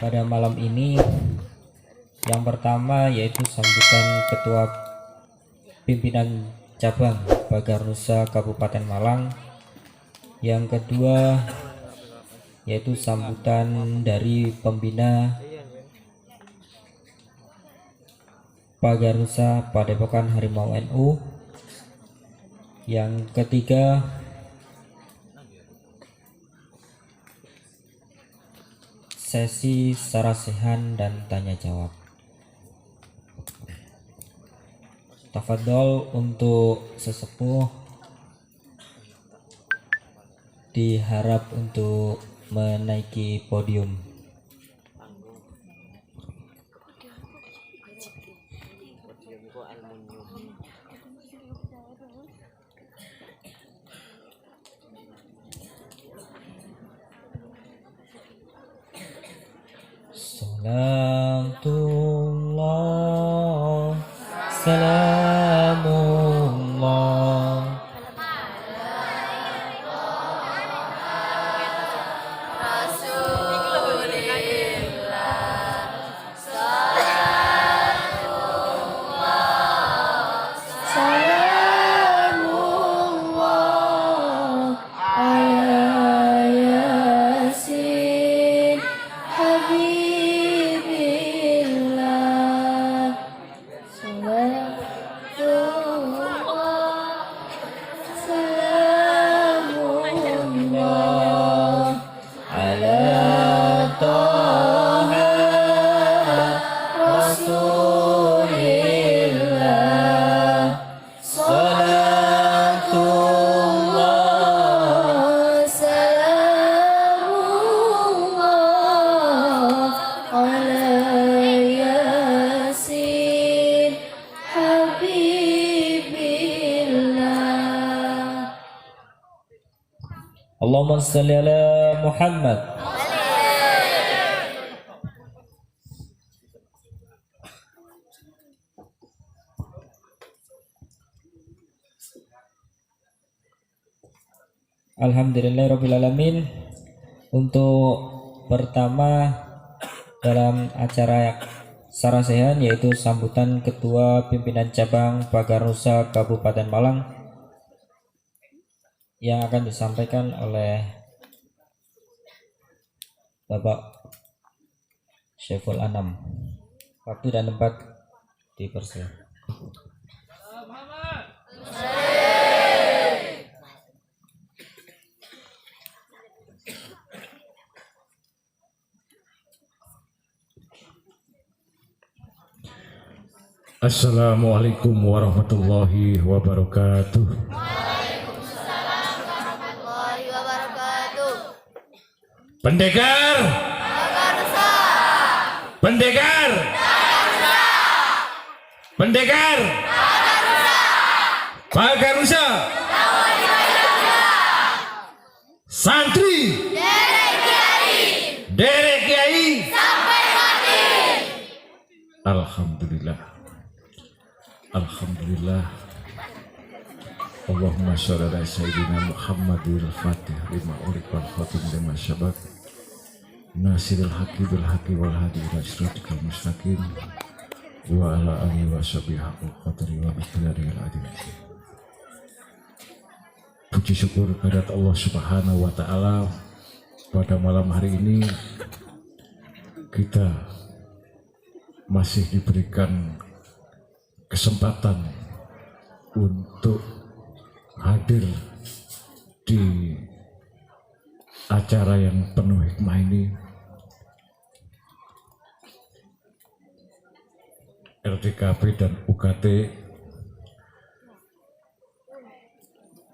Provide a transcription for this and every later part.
pada malam ini. Yang pertama yaitu sambutan Ketua Pimpinan Cabang Bagarusa Kabupaten Malang. Yang kedua yaitu sambutan dari pembina Bagarusa Padepokan Harimau NU. Yang ketiga sesi sarasehan dan tanya jawab. Tafadhol untuk sesepuh diharap untuk menaiki podium. Salatullah salamullah Allahumma salli ala Muhammad. Alhamdulillahirrabbilalamin. Untuk pertama dalam acara sarasehan yaitu sambutan Ketua Pimpinan Cabang Bagarusa Kabupaten Malang yang akan disampaikan oleh Bapak Syaiful Anam. Waktu dan tempat dipersilakan. Assalamualaikum warahmatullahi wabarakatuh. Pendekar Bagarusa. Pendekar Bagarusa. Pendekar Bagarusa. Santri derek kiai sampai mati. Alhamdulillah. Alhamdulillah. Allahumma sholli ala sayyidina Muhammadil Fatih lima urik wal khatim lima syabab nasiril haqi bil haqi wal hadi ila siratikal mustaqim wa ala alihi wa sahbihi haqqa qadri wa miqdaril adil. Puji syukur kehadirat Allah Subhanahu wa taala, pada malam hari ini kita masih diberikan kesempatan untuk hadir di acara yang penuh hikmah ini. LDKP dan UKT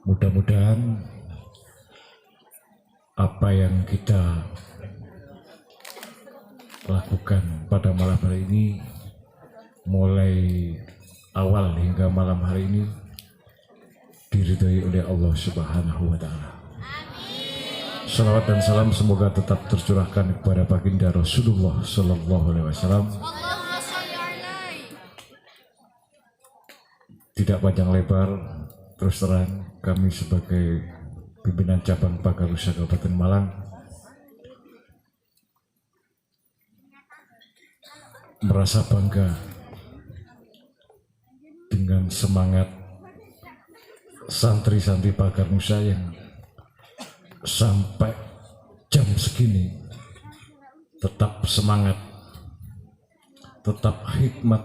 mudah-mudahan apa yang kita lakukan pada malam hari ini, mulai awal hingga malam hari ini, diridhai oleh Allah Subhanahu wa taala. Salawat dan salam semoga tetap tercurahkan kepada baginda Rasulullah sallallahu alaihi wasallam. Tidak panjang lebar, terus terang kami sebagai pimpinan cabang Bagarusa Kabupaten Malang merasa bangga dengan semangat santri-santri Pagar Nusa yang sampai jam segini tetap semangat, tetap hikmat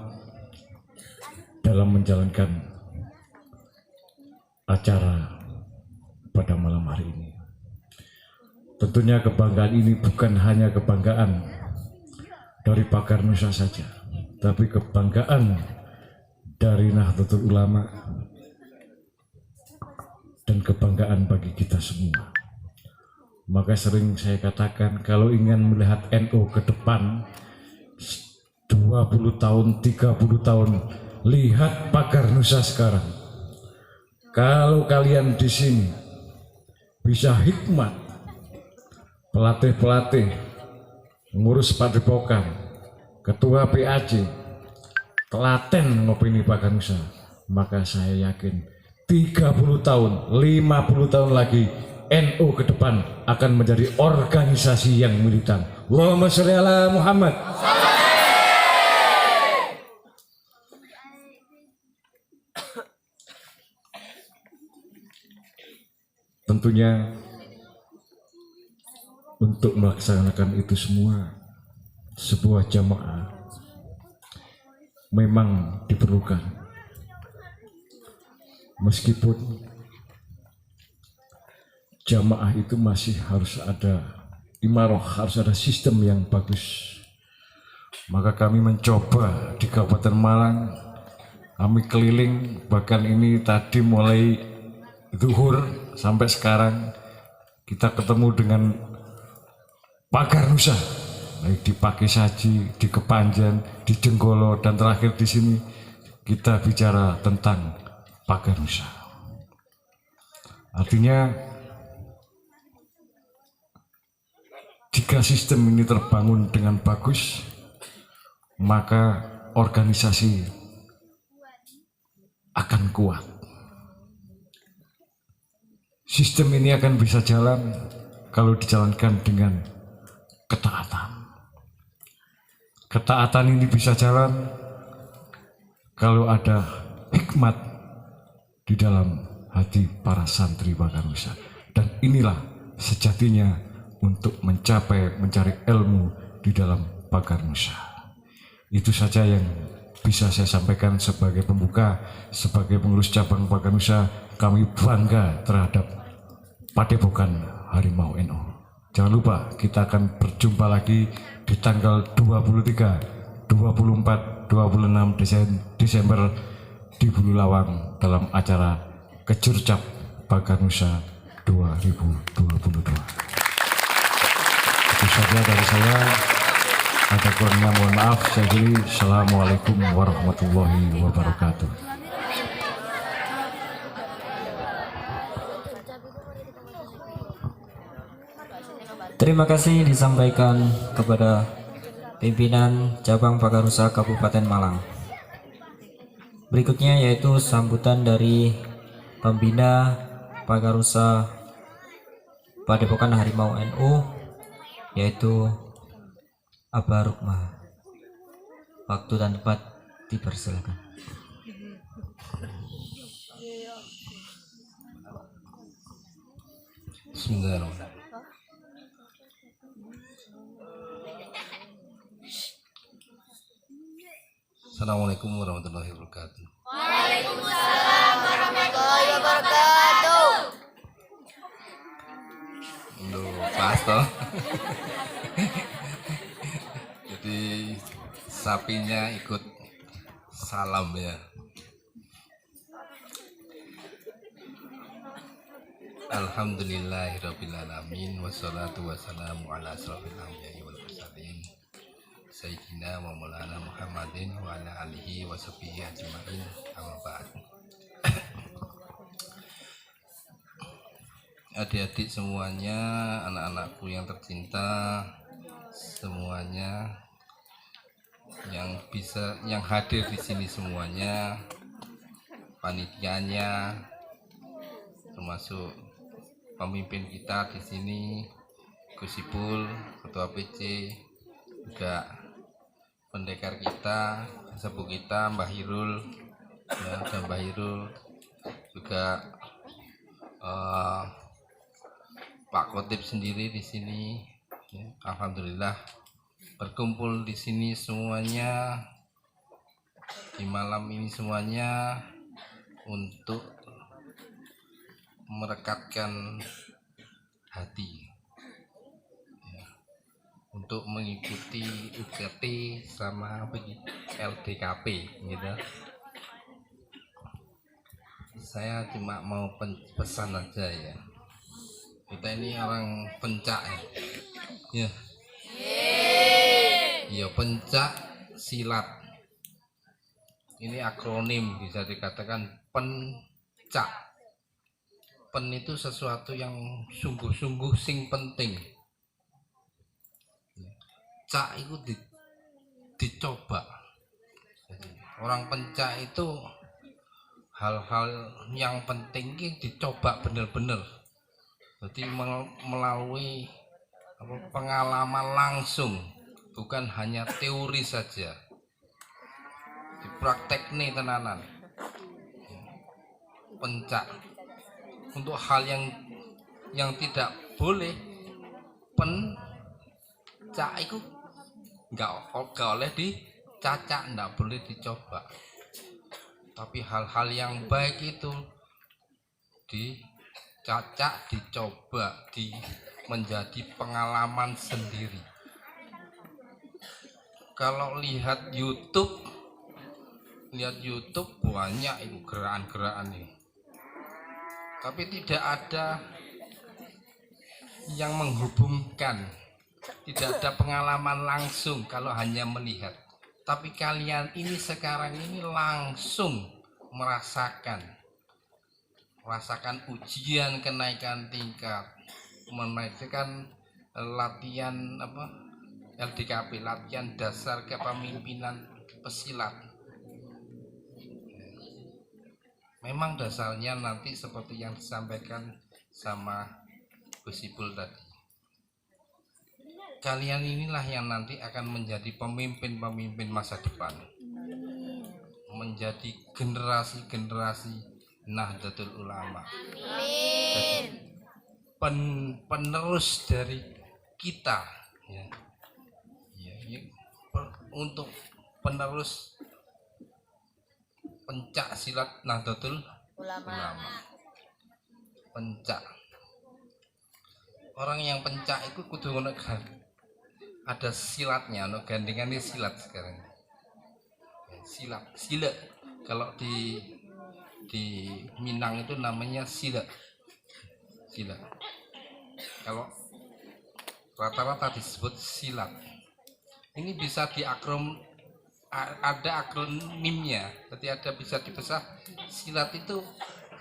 dalam menjalankan acara pada malam hari ini. Tentunya kebanggaan ini bukan hanya kebanggaan dari Pagar Nusa saja, tapi kebanggaan dari Nahdlatul Ulama dan kebanggaan bagi kita semua. Maka sering saya katakan, kalau ingin melihat NU ke depan 20 tahun, 30 tahun, lihat Pagar Nusa sekarang. Kalau kalian di sini bisa hikmat, pelatih-pelatih, ngurus padepokan, ketua PAJ, telaten ngopini Pagar Nusa, maka saya yakin 30 tahun, 50 tahun lagi NU ke depan akan menjadi organisasi yang militan. Allahumma sholli ala Muhammad. Tentunya untuk melaksanakan itu semua, sebuah jamaah memang diperlukan. Meskipun jamaah itu masih harus ada imaroh, harus ada sistem yang bagus. Maka kami mencoba di Kabupaten Malang, kami keliling, bahkan ini tadi mulai zuhur sampai sekarang kita ketemu dengan Pagar Nusa, baik di Pakesaji, di Kepanjen, di Jenggolo, dan terakhir di sini kita bicara tentang Pagar Nusa. Artinya jika sistem ini terbangun dengan bagus, maka organisasi akan kuat. Sistem ini akan bisa jalan kalau dijalankan dengan ketaatan. Ketaatan ini bisa jalan kalau ada hikmat di dalam hati para santri Pagar Nusa. Dan inilah sejatinya untuk mencari ilmu di dalam Pagar Nusa. Itu saja yang bisa saya sampaikan sebagai pembuka. Sebagai pengurus cabang Pagar Nusa, kami bangga terhadap Padepokan Harimau NU. Jangan lupa kita akan berjumpa lagi di tanggal 23, 24, 26 Desember di Bululawang dalam acara Kejurcap Pagar Nusa 2022. Itu saja dari saya. Ada kurangnya mohon maaf. Saya akhiri. Assalamualaikum warahmatullahi wabarakatuh. Terima kasih disampaikan kepada pimpinan cabang Pagar Nusa Kabupaten Malang. Berikutnya yaitu sambutan dari pembina Pagar Nusa Padepokan Harimau NU, yaitu Aba Rukma. Waktu dan tempat dipersilakan. Bismillahirrahmanirrahim. Assalamualaikum warahmatullahi wabarakatuh. Waalaikumsalam warahmatullahi wabarakatuh. Pas toh. Jadi sapinya ikut salam ya. Alhamdulillahirrabbilalamin. Wassalatu wassalamu ala asrofil anbiya'i wal mursalin Sayyidina wa maulana Muhammadin wa ala alihi wa sahbihi ajma'in. Amma ba'd. Adik-adik semuanya, anak-anakku yang tercinta, semuanya yang hadir di sini semuanya, panitianya, termasuk pemimpin kita di sini, Gus Ipul, Ketua PC, juga pendekar kita, sepuh kita Mbah Hirul, ya, dan Mbah Hirul juga Pak Khotib sendiri di sini. Ya, alhamdulillah berkumpul di sini semuanya di malam ini semuanya untuk merekatkan hati, ya, untuk mengikuti UKT sama LDKP gitu. Saya cuma mau pesan aja ya, kita ini orang pencak ya, ya pencak silat ini akronim, bisa dikatakan pencak. Pen itu sesuatu yang sungguh-sungguh sing penting. Cak itu dicoba. Jadi, orang pencak itu hal-hal yang penting ini dicoba benar-benar. Jadi melalui pengalaman langsung, bukan hanya teori saja. Di praktek nih tenanan. Pencak untuk hal yang tidak boleh, pencak itu nggak oleh dicacak, nggak boleh dicoba. Tapi hal-hal yang baik itu dicacak, dicoba, menjadi pengalaman sendiri. Kalau lihat YouTube banyak itu gerakan-gerakan ini. Tapi tidak ada yang menghubungkan, tidak ada pengalaman langsung kalau hanya melihat. Tapi kalian ini sekarang ini langsung merasakan ujian kenaikan tingkat, menaikkan latihan LDKP, latihan dasar kepemimpinan pesilat. Memang dasarnya nanti seperti yang disampaikan sama Gus Ipul tadi. Kalian inilah yang nanti akan menjadi pemimpin-pemimpin masa depan. Menjadi generasi-generasi Nahdlatul Ulama. Jadi, penerus dari kita ya. Untuk penerus pencak silat Nahdlatul Ulama. Pencak. Orang yang pencak itu kudu ngono kan. Ada silatnya, ono gandengannya silat sekarang. Sila. Kalau di Minang itu namanya sila. Kalau rata-rata disebut silat. Ini bisa ada akronimnya, berarti ada bisa dipesah. Silat itu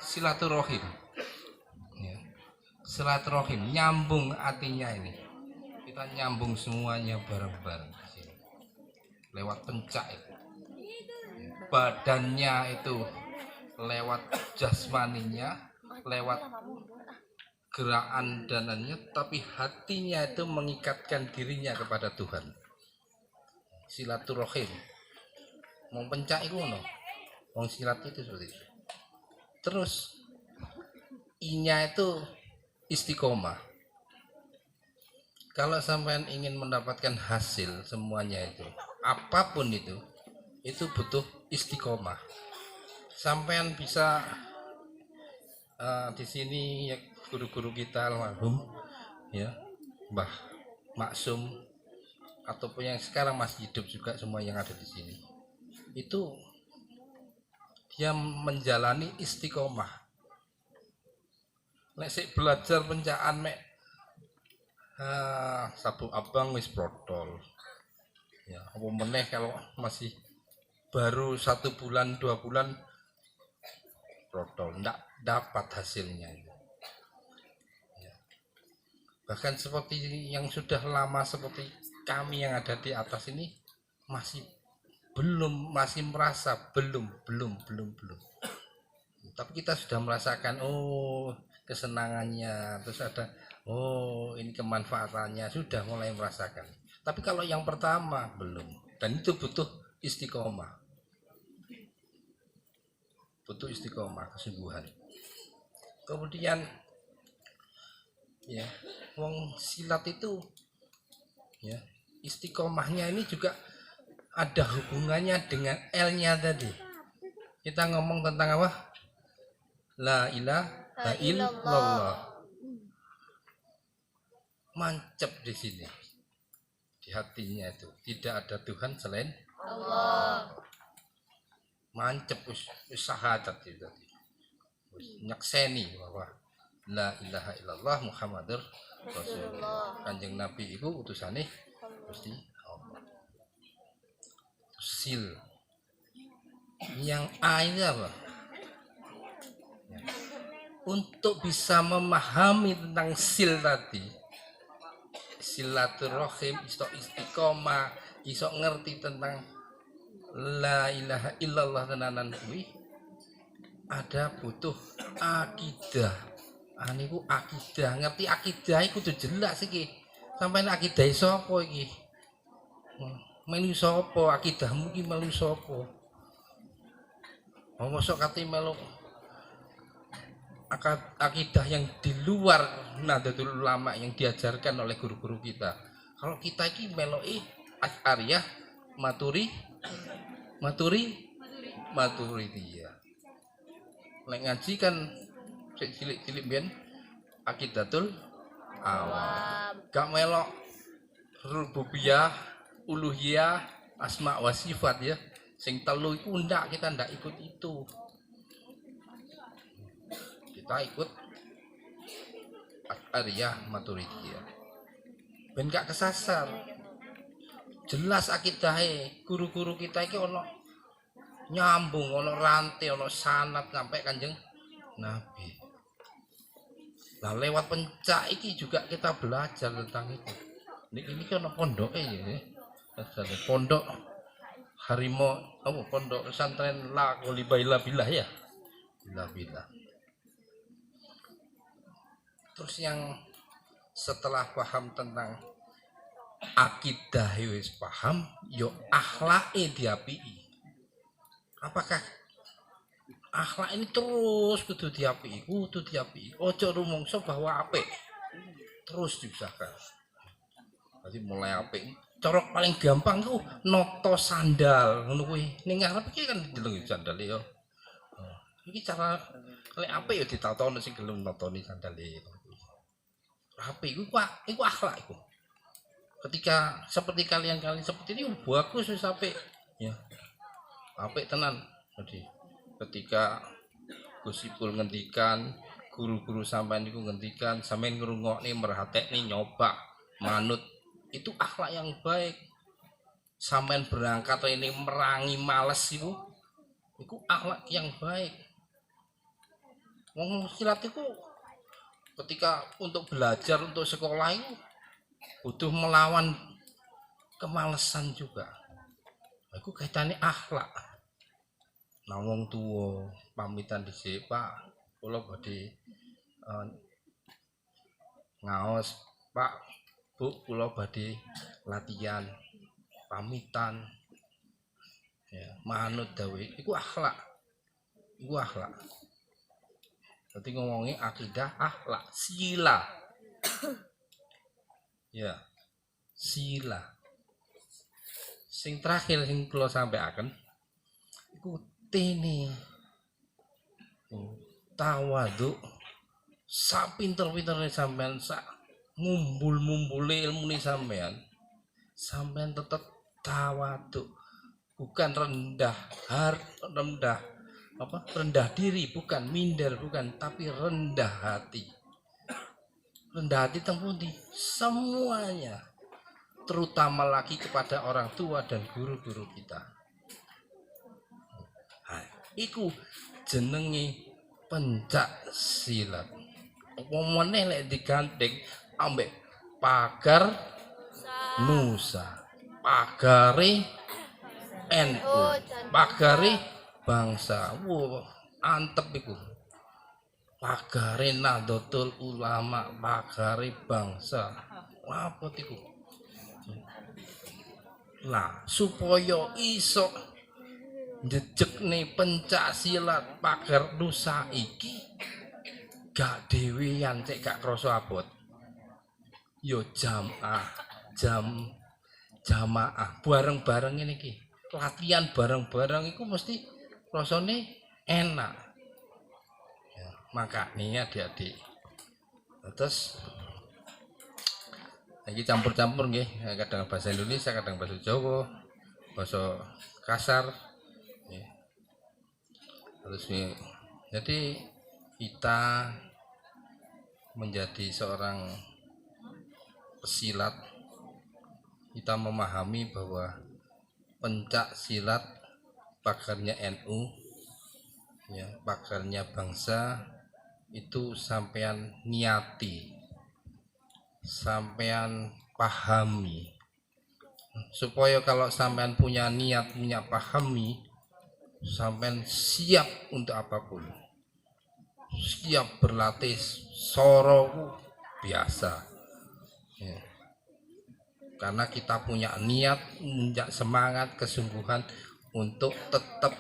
silaturahim ya. Silaturahim nyambung artinya ini, kita nyambung semuanya bareng-bareng di sini lewat pencak itu. Badannya itu lewat jasmaninya, lewat gerakan danannya, tapi hatinya itu mengikatkan dirinya kepada Tuhan. Silaturahim. Mau pencak itu no, wong silat itu seperti itu. Terus I-nya itu istiqomah. Kalau sampean ingin mendapatkan hasil semuanya itu, apapun itu butuh istiqomah. Sampean bisa di sini ya, guru-guru kita almarhum ya, Mbah Maksum ataupun yang sekarang masih hidup juga, semua yang ada di sini itu dia menjalani istiqomah. Nek sik belajar pencaan mek sabuk abang wis protol ya, apa meneh kalau masih baru 1 bulan 2 bulan protol, ndak dapat hasilnya itu ya. Bahkan seperti yang sudah lama seperti kami yang ada di atas ini masih merasa belum. Tapi kita sudah merasakan kesenangannya, terus ada ini kemanfaatannya, sudah mulai merasakan. Tapi kalau yang pertama belum. Dan itu butuh istiqomah. Butuh istiqomah, kesungguhan. Kemudian ya, wong silat itu ya, istiqomahnya ini juga ada hubungannya dengan L-nya tadi. Kita ngomong tentang apa? La ilaha illallah. Mancep di sini. Di hatinya itu tidak ada Tuhan selain Allah. mancep wis syahadat itu tadi. Nyakseni bahwa la ilaha illallah Muhammadur Rasulullah. Kanjeng Nabi itu utusane Gusti Allah. Sil. Yang A ini apa? Ya. Untuk bisa memahami tentang sil tadi, silaturahim, iso istiqomah, iso ngerti tentang la ilaha illallah tenanan kuwi, ada butuh akidah. Niku akidah, ngerti akidah iku kudu jelas iki. Sampeyan akidah sapa iki? Melu sapa akidahmu iki melu sapa? Mosok kate melu akidah yang di luar Nahdlatul Ulama yang diajarkan oleh guru-guru kita. Kalau kita iki meloki Asy'ariyah, Maturidiyah. Nek ngaji kan cilik-cilik ben Aqidatul Awam. Gak melok rububiyah, uluhiyah, asma wa sifat ya. Sing telu iku ndak, kita ndak ikut itu. Kita ikut Asy'ariyah, Maturidiyah. Ben gak kesasar. Jelas akidahe guru-guru kita iki ono nyambung, ono rantai, ono sanad sampai Kanjeng Nabi. Nah lewat pencak iki juga kita belajar tentang itu. Ini kan pondok ya. Pondok Harimau, pondok pesantren La Qolibaila Billah ya. Billah. Terus yang setelah paham tentang akidah wis paham, yo akhlake diapiki. Apakah akhlak ini terus kudu diapiki, ojo rumangsa bahwa apik terus diusahakan. Jadi mulai apik, corok paling gampang ku noto sandal ngono kuwi. Ning ngarep iki kan deleng sandal ya. Iki cara lek apik ya ditatono sing gelem notoni sandale. Apik iku akhlak iku. Ketika seperti kalian seperti ini bagus wis apik ya. Apik tenan. Jadi ketika Gus Ipul ngendikan, guru-guru sampean niku ngendikan, sampean ngrungokne merhatekne nyoba manut, itu akhlak yang baik. Sampean berangkat ini merangi males itu akhlak yang baik. Wong silat itu ketika untuk belajar, untuk sekolah itu butuh melawan kemalesan juga. Iku kaitane akhlak. Nah wong tuwa pamitan dhisik, Pak, kula badhe ngaos, Pak, Bu, kula badhe latihan, pamitan. Ya, manut dawuh iku akhlak. Iku akhlak. Dadi ngomongi akidah, akhlak, sila. Ya, sila. Sing terakhir sing kula sampaikan iku tene. Tawadhu. Sak pinter-pintere sampean, sak mumbul-mumbule ilmune sampean. Sampean tetep tawadhu. Bukan rendah diri, bukan minder, bukan, tapi rendah hati. Rendah hati teng pundi? Semuanya, terutama lagi kepada orang tua dan guru-guru kita. Iku jenenge pencak silat. Omone lek digandeng ambek pagar nusa, pagare NU, pagare bangsa. Wow, antep iku. Pagare Nahdlatul Ulama, pagare bangsa. Apa iku? Lah supaya iso njejekne pencak silat pagar nusa iki gak dhewean cek gak krasa abot. Yo jamaah bareng-bareng ini ki. Latihan bareng-bareng iku mesti rasane enak. Ya, makanya adik-adik. Terus iki campur-campur nggih, kadang bahasa Indonesia, kadang bahasa Jawa, bahasa kasar. Ya. Terus jadi kita menjadi seorang pesilat, kita memahami bahwa pencak silat pagarnya NU, ya, pagarnya bangsa itu sampean niati, sampean pahami, supaya kalau sampean punya niat, punya pahami, sampean siap untuk apapun, siap berlatih soroku biasa. Ya. Karena kita punya niat, punya semangat, kesungguhan untuk tetap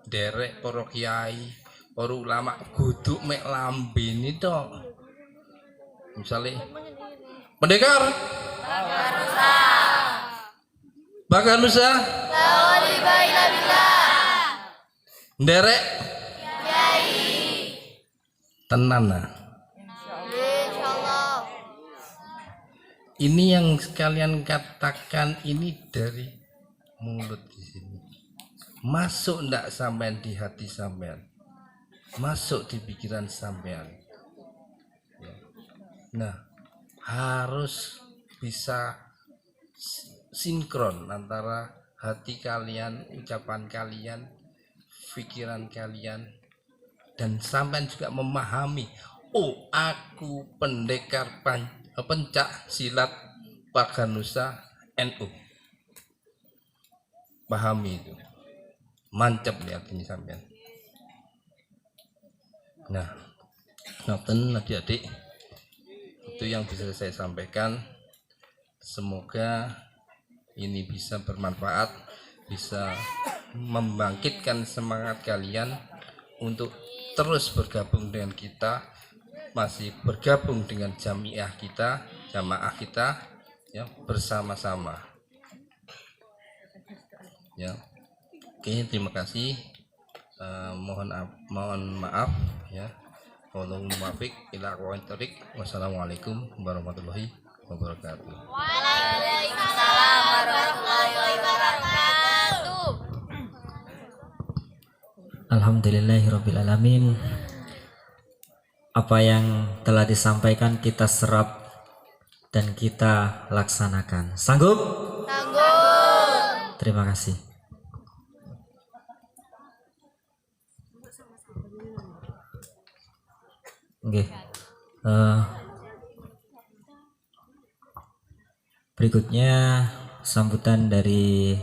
derek para kiai, para ulama kudu mek lambene tok. Misalnya pendekar Bakar Nusa derek tenan nah. Ini yang sekalian katakan ini dari mulut di sini. Masuk ndak sampean di hati sampean. Masuk di pikiran sampean. Ya. Nah, harus bisa sinkron antara hati kalian, ucapan kalian, pikiran kalian, dan sampean juga memahami, oh aku pendekar pencak silat pagar nusa NU. Pahami itu, mantap nih artinya sampean. Nah, noten adik-adik, itu yang bisa saya sampaikan. Semoga ini bisa bermanfaat, bisa membangkitkan semangat kalian untuk terus bergabung dengan kita, masih bergabung dengan jamaah kita ya, bersama-sama ya. Oke, terima kasih. Mohon maaf ya. Wallahul muwaffiq ila aqwamit thoriq. Wassalamualaikum warahmatullahi wabarakatuh. Waalaikumsalam warahmatullahi wabarakatuh. Alhamdulillahirabbil alamin. Apa yang telah disampaikan kita serap dan kita laksanakan. Sanggup? Sanggup. Terima kasih. Oke. Berikutnya sambutan dari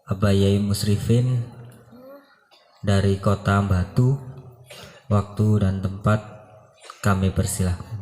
Abah Yai Musrifin dari Kota Batu. Waktu dan tempat kami persilahkan.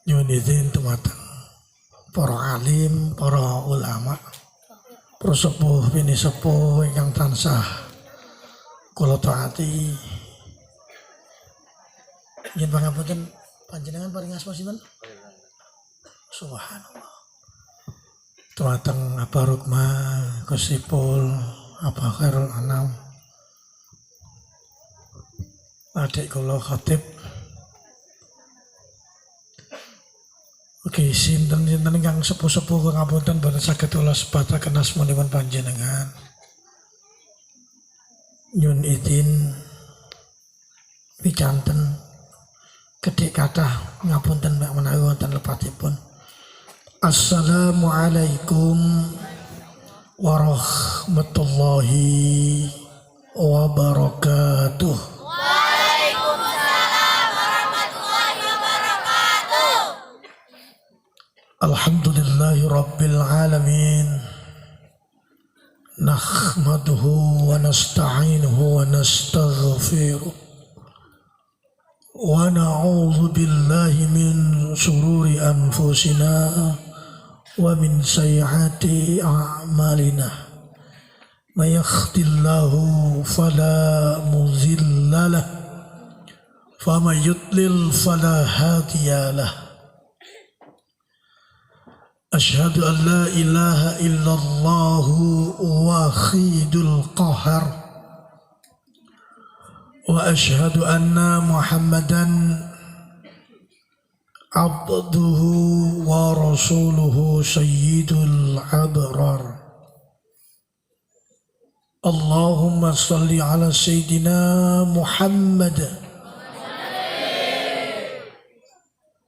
Nyuwun izin dumateng para alim, para ulama, para sepuh bini sepuh ingkang tansah kula taati. Yen pangapunten panjenengan paring asma sinten? Subhanallah. Dumateng Abah Rukma, Gusipul, Abah Khairul Anam, adik kula Khatib. Oke, sinten-sinten ingkang sepuh-sepuh ngapunten boten saged kula sebataken asmanipun panjenengan. Nyun izin pikanten gedhe kathah ngapunten menawi wonten lepatipun. Assalamualaikum warahmatullahi wabarakatuh. Waalaikumsalam warahmatullahi wabarakatuh. Alhamdulillahi rabbil alamin. Nahmaduhu wa nasta'inuhu wa nastaghfiruh. Wa na'udzu billahi min shururi anfusina wa min sayyiati a'malina. May yahdihillahu fala mudilla lahu wa may yudlil fala hadiya lahu. Asyhadu an la ilaha illallah wahidul qahar wa asyhadu anna Muhammadan abduhu wa rasuluhu sayyidul abrar. Allahumma salli ala sayyidina Muhammad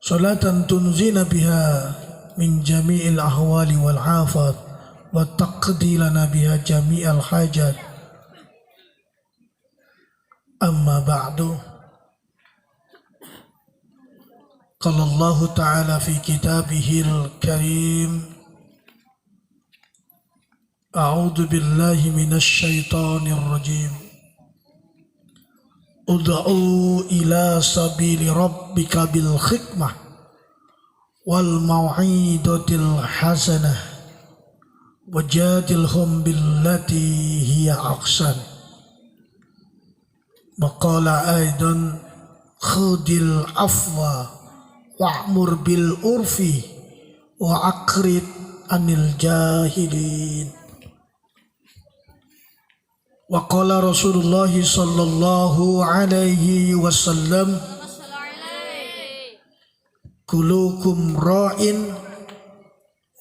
salatan tunzina biha min jami'il ahwali wal afat wa taqdi lana biha jami'al hajat. Amma ba'du. Qala Allah Ta'ala fi kitabihil karim, A'udzu billahi minasy syaithanir rajim. Ud'u ila sabili rabbika bil hikmah wal mau'izatil hasanah wajadilhum billati hiya ahsan. Wa qala aidan khudil afwa wa'mur bil urfi wa aqrid anil jahilin. Wa qala Rasulullah sallallahu alaihi wasallam, kulukum ra'in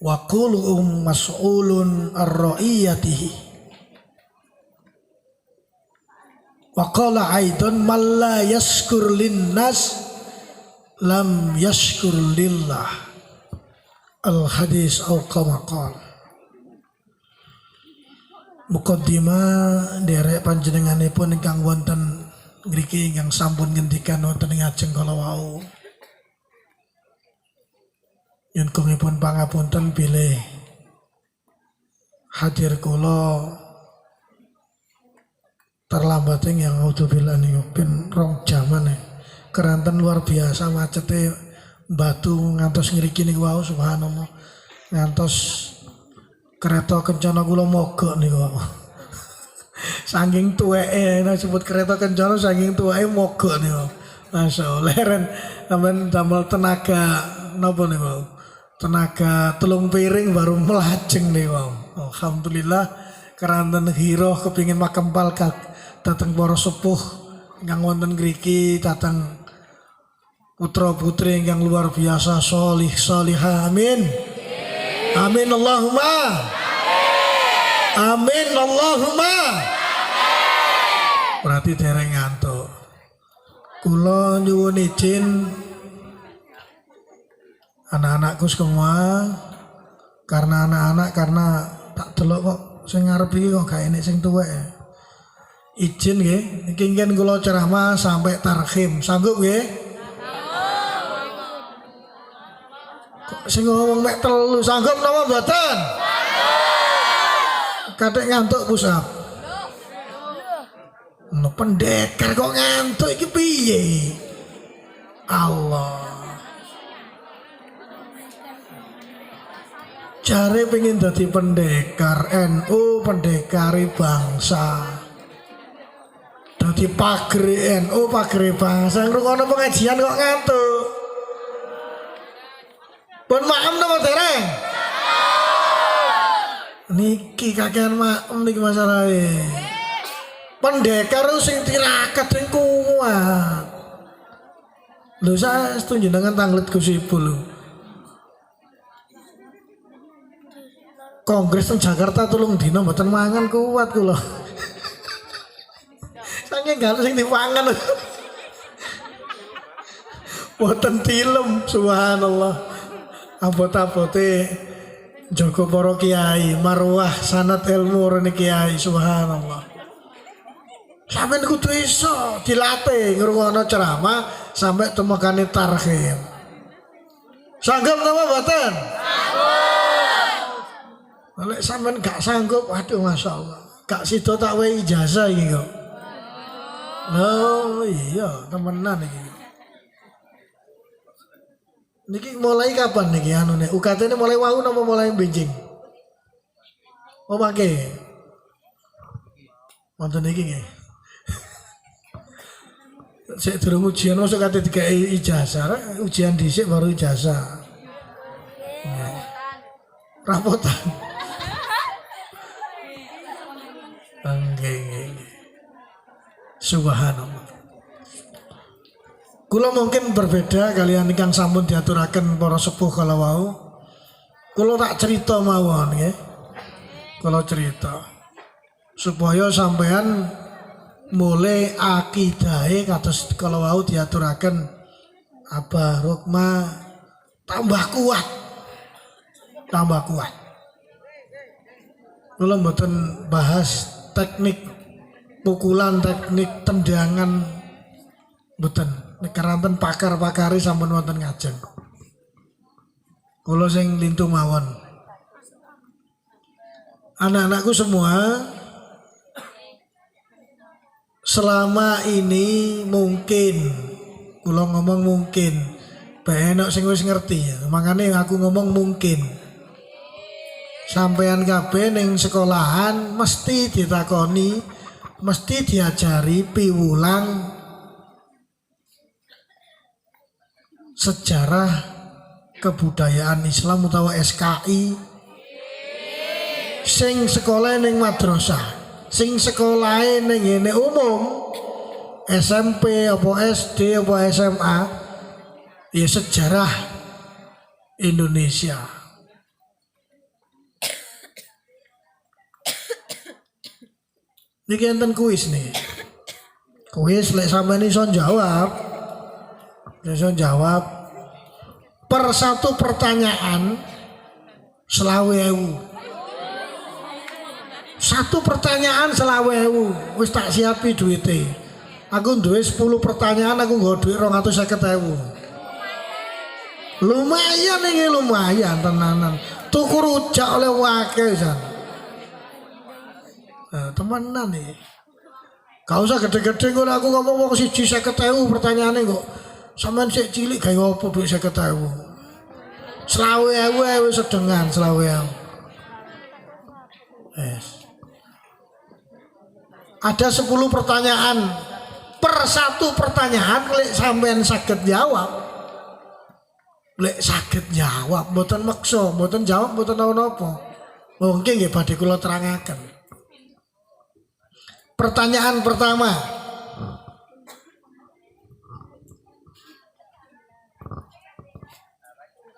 wa kullukum mas'ulun ar-ra'iyatihi. Wa qala aidan man la yashkur linnas lam yashkur lillah. Al-hadis au kama qala. Muqaddimah derek panjenenganipun ingkang wonten ngriki ingkang sampun ngendikan wonten ing ajeng kala wau. Yen kengipun pangapunten bilih hadir kula terlambat yang auzubillah niku ben 2 jaman keranten luar biasa macete batu ngantos ngriki niku wau subhanallah. Ngantos kereta kencana kula mogok niku wau. Saking tuweke disebut kereta kencana saking tuweke mogok niku. Masyaallah leren sampean damel tenaga napa niku? Tenaga telung piring baru melajeng nih wow. Alhamdulillah keranten hiro kepingin makempal datang para sepuh yang wonten ngriki, datang putra putri yang luar biasa solih solihah. Amin. Amin Allahumma. Amin Allahumma. Berarti dereng ngantuk. Kula nyuwun izin anak-anakku semua, karena anak-anak karena tak delok kok sing ngarep iki kok gak enek sing tuwek. Izin nggih, iki ngen kula ceramah sampai tarhim. Sanggup nggih? Kok sing ngomong mek 3 sanggup napa mboten? Kadek ngantuk pusap. No pendekar kok ngantuk iki piye? Allah. Jare pengen dadi pendekar NU, pendekari bangsa. Dadi pagri NU, pagri bangsa. Ngrungokno pengajian kok ngantuk. Pun maem napa dereng? Niki kakean maem niki masalahe. Pendekar sing tirakat sing kuat. Lho saya setuju dengan tanglet Gusipul lho. Kongres di Jakarta tulung dino mboten mangan kuat kula. Saking gak sing dipangan. Mboten tilem subhanallah. Abot-abote Joko para kiai, marwah sanad ilmu rene kiai, subhanallah. Sampeyan kudu iso dilatih ngrungokno ceramah sampai temekane tarhim. Sanggup napa mboten? Sanggup. Nek sampeyan gak sanggup, waduh masyaallah. Gak sida tak wehi ijazah iki kok. Oh iya, temenan iki. Niki mulai kapan niki anune? UKT-ne mulai wau napa mulai benjing? Oh mangke. Wonten niki nggih. Sik durung ujian masuk kate dikai ijazah, ujian dhisik baru ijazah. Rapotan. Nggih. Subhanallah. Kula mungkin berbeda kalian ingkang sampun diaturaken para sepuh kala wau. Kula tak cerita mawon nggih. Kula cerita supaya sampean mulai akidahe kados kala wau diaturaken Abah Rukma tambah kuat. Kula mboten bahas teknik pukulan, teknik tendangan mboten. Nek keranten pakar-pakari sampun wonten ngajeng. Kula sing lintu mawon. Anak-anakku semua, selama ini mungkin, kula ngomong mungkin, enak sing wis ngerti ya. Makane aku ngomong mungkin. Sampean kabeh ning sekolahan mesti ditakoni, mesti diajari piwulang sejarah kebudayaan Islam utawa SKI. Sing sekolah ning madrasah, sing sekolah ning ngene umum, SMP apa SD apa SMA, ya sejarah Indonesia. Niki enten kuis nih. Kuis lek sampeyan iso jawab. Iso jawab per satu pertanyaan 20.000. Satu pertanyaan 20.000. Wis tak siapi duite. Aku duwe 10 pertanyaan, aku nggo duit 250.000. Lumayan ini, lumayan tenanan. Tuku rujak oleh wakil jan. Temenan nih. Gak usah gede-gede kok aku ngomong wong siji 50.000 pertanyaane kok. Sampeyan sik cilik gawe apa duit 50.000. 20.000 wis sedengan 20.000. Ada 10 pertanyaan. Per satu pertanyaan lek sampean saged jawab. Lek saged jawab mboten meksa, mboten jawab mboten napa-napa. Mungkin nggih badhe kula terangaken. Pertanyaan pertama.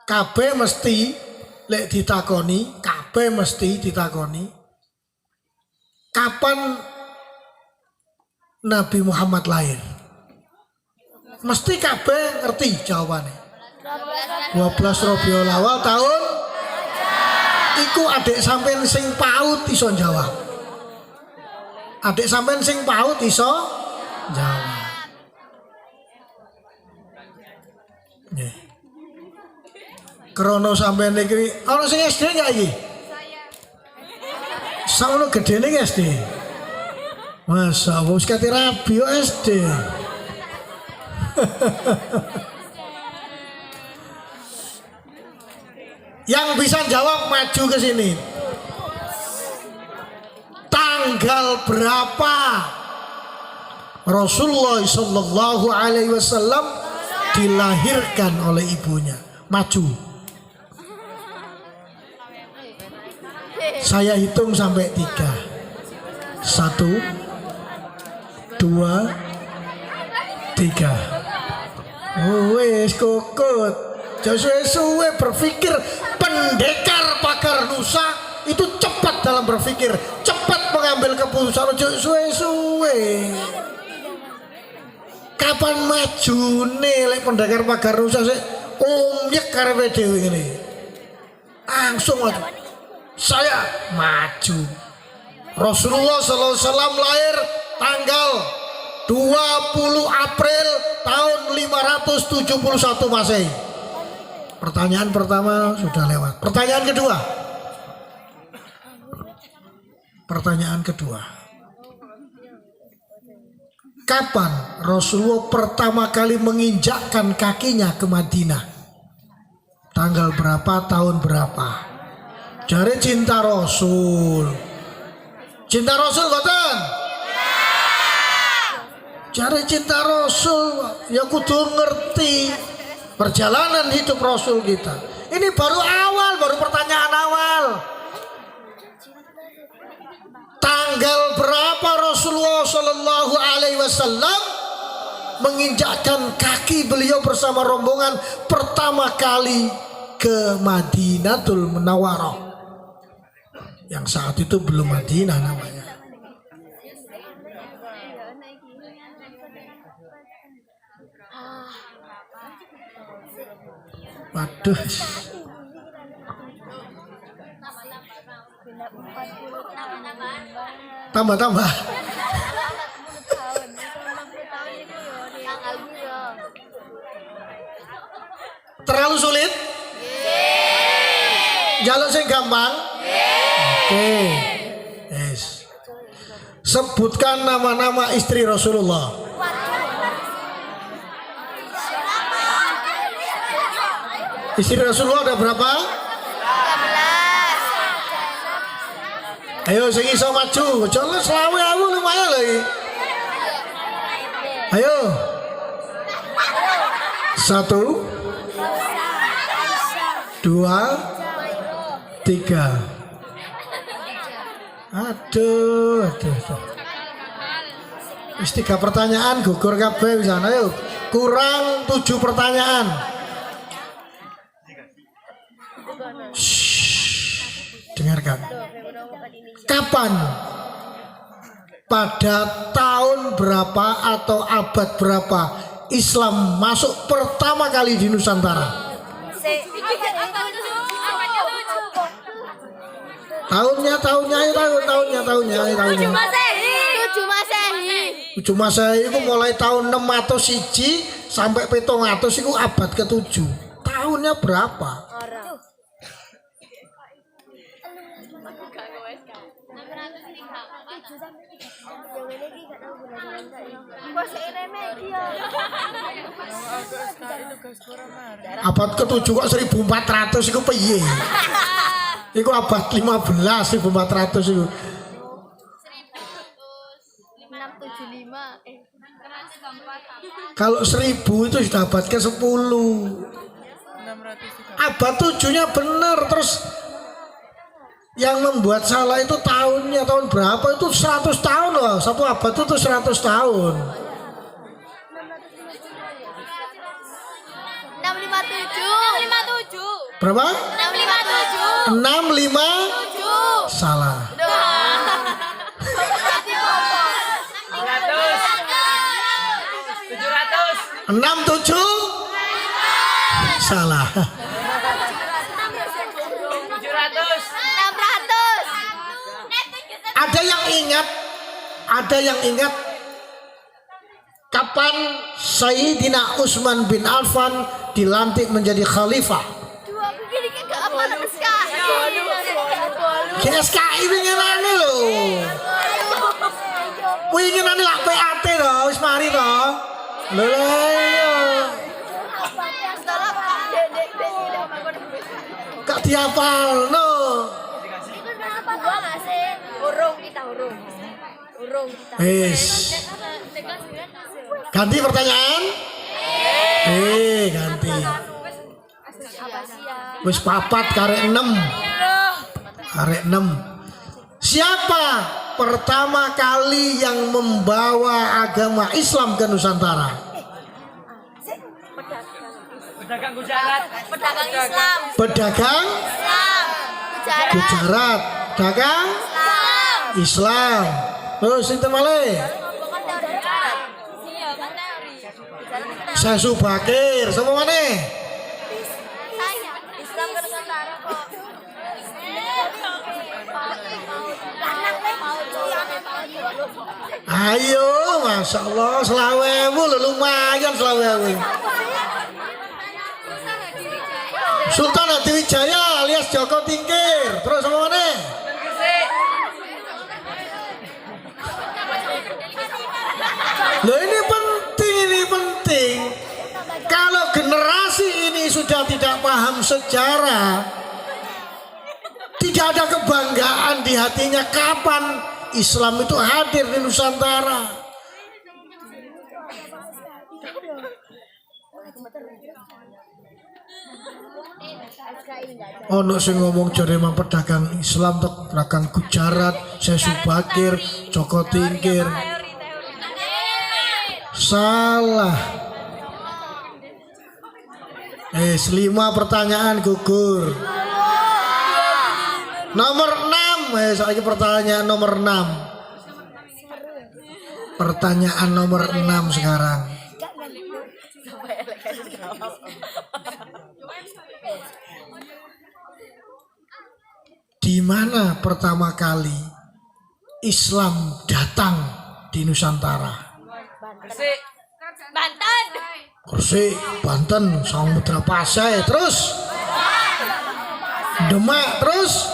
Kabeh mesti lek ditakoni, kabeh mesti ditakoni. Kapan Nabi Muhammad lahir? Mesti kabeh ngerti jawabannya. 12 Rabiul Awal tahun iku adik sampean sing paut iso jawab. Adik sampean sing paut iso jawab. Nggih. Krono sampean iki ana sing SD enggak iki? Saono gedene SD. Masa wis kate rabi yo SD. Yang bisa jawab maju ke sini. Tanggal berapa Rasulullah sallallahu alaihi wasallam dilahirkan oleh ibunya? Maju. Saya hitung sampai 3. 1, 2, 3. Wes kokot. Suwe berpikir pendekar pakar Nusa itu cepat dalam berpikir, cepat mengambil keputusan. Suwe. Kapan maju nih pendekar pakar Nusa sih? Omyek karepe dhewe ngene. Langsung maju. saya maju. Rasulullah SAW lahir tanggal 20 April tahun 571 Masehi. Pertanyaan pertama sudah lewat. Pertanyaan kedua. Kapan Rasulullah pertama kali menginjakkan kakinya ke Madinah? Tanggal berapa, tahun berapa? Jare cinta Rasul. Cinta Rasul boten? Jare cinta Rasul ya kudu ngerti perjalanan hidup Rasul kita. Ini baru pertanyaan awal. Tanggal berapa Rasulullah Shallallahu Alaihi Wasallam menginjakkan kaki beliau bersama rombongan pertama kali ke Madinatul Munawwarah, yang saat itu belum Madinah namanya. Waduh. Tambah. Terlalu sulit? Jalur sing gampang? Oke. Yes. Sebutkan nama-nama istri Rasulullah. Istri Rasulullah ada berapa? Ayo sing iso maju, jangan selawe aku lumayan lagi. Ayo. 1 2 3. Aduh. Wis 3 pertanyaan gugur kabeh pisan. Ayo, kurang 7 pertanyaan. Dengarkan. Kapan, pada tahun berapa atau abad berapa Islam masuk pertama kali di Nusantara? Tahunnya. 7 Masehi. Itu mulai tahun 601 sampai 700 itu abad ke-7. Tahunnya berapa? Abad ke-7 kok 1400 itu piye? Itu abad 15 1400 itu. 675. Kalau 1000 itu sudah abad ke-10. Abad 7-nya benar. Terus yang membuat salah itu tahunnya, tahun berapa itu 100 tahun loh. Satu abad itu 100 tahun. 657. Berapa? 657. 65. Salah. 67. Salah. 600. Ada yang ingat kapan Sayyidina Utsman bin Affan dilantik menjadi khalifah? GSKI winginane lho. Winginane lak PAT lho, wis mari to. Lho iya. Kak dihafalno. Wis. Ganti pertanyaan? Ganti. Wis papat karek 6. Karek 6. Siapa pertama kali yang membawa agama Islam ke Nusantara? Pedagang Gujarat. Pedagang Islam. Pedagang Gujarat. Pedagang Islam. Terus itu malih. Saya Subakir. Sama mana? Islam ke Nusantara kok. Ayo, masya Allah, selawewu lumayan selawewu. Sultan Hadiwijaya alias Joko Tingkir. Terus apa mana? Loh ini penting. Kalau generasi ini sudah tidak paham sejarah, tidak ada kebanggaan di hatinya kapan Islam itu hadir di Nusantara. Ono sing ngomong jare mang pedagang Islam tok pedagang Gujarat, Syekh Subakir, Joko Tingkir. Salah. 5 pertanyaan gugur. Nomor 6, saiki pertanyaan nomor 6. Pertanyaan nomor 6 sekarang. Di mana pertama kali Islam datang di Nusantara? Banten. Gresik, Banten, Samudra Pasai, terus Demak, terus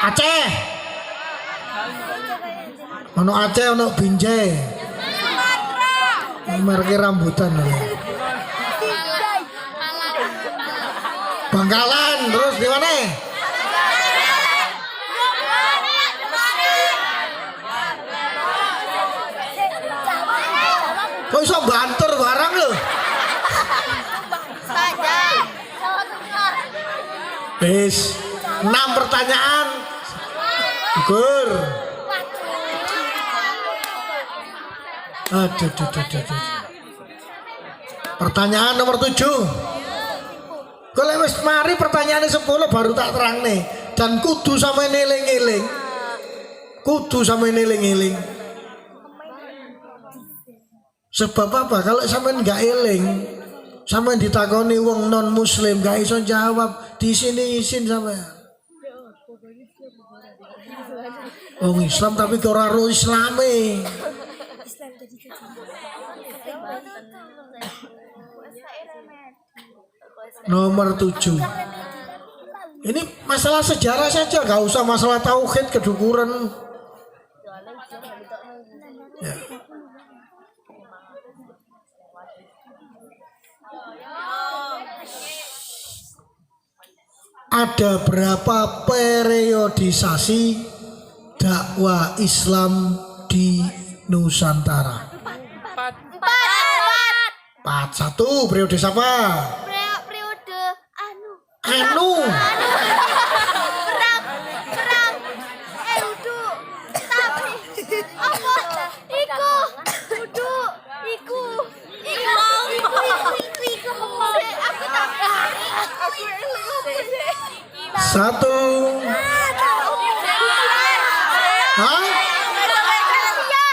Aceh. Ono Aceh, ono Binjai. Mereka rambutan ya. Bangkalan, terus di mana? Kok iso banter barang lho? Wis, 6 pertanyaan. Gugur. Aduh. Pertanyaan nomor 7. Kalau wis mari pertanyaannya 10 baru tak terang nih. Dan kudu sampe ngeling-eling. Sebab apa? Kalau sampean nggak eling, sampean ditakoni wong non muslim gak iso jawab, di sini isin sampean. Wong Islam tapi ora ro Islame. Nomor 7. Ini masalah sejarah saja, gak usah masalah tauhid kedukuran. Ya. Ada berapa periodisasi dakwah Islam di Nusantara? 4. 1 periode siapa? Periode Anu. perang udu tapi apa iku Satu. Hah?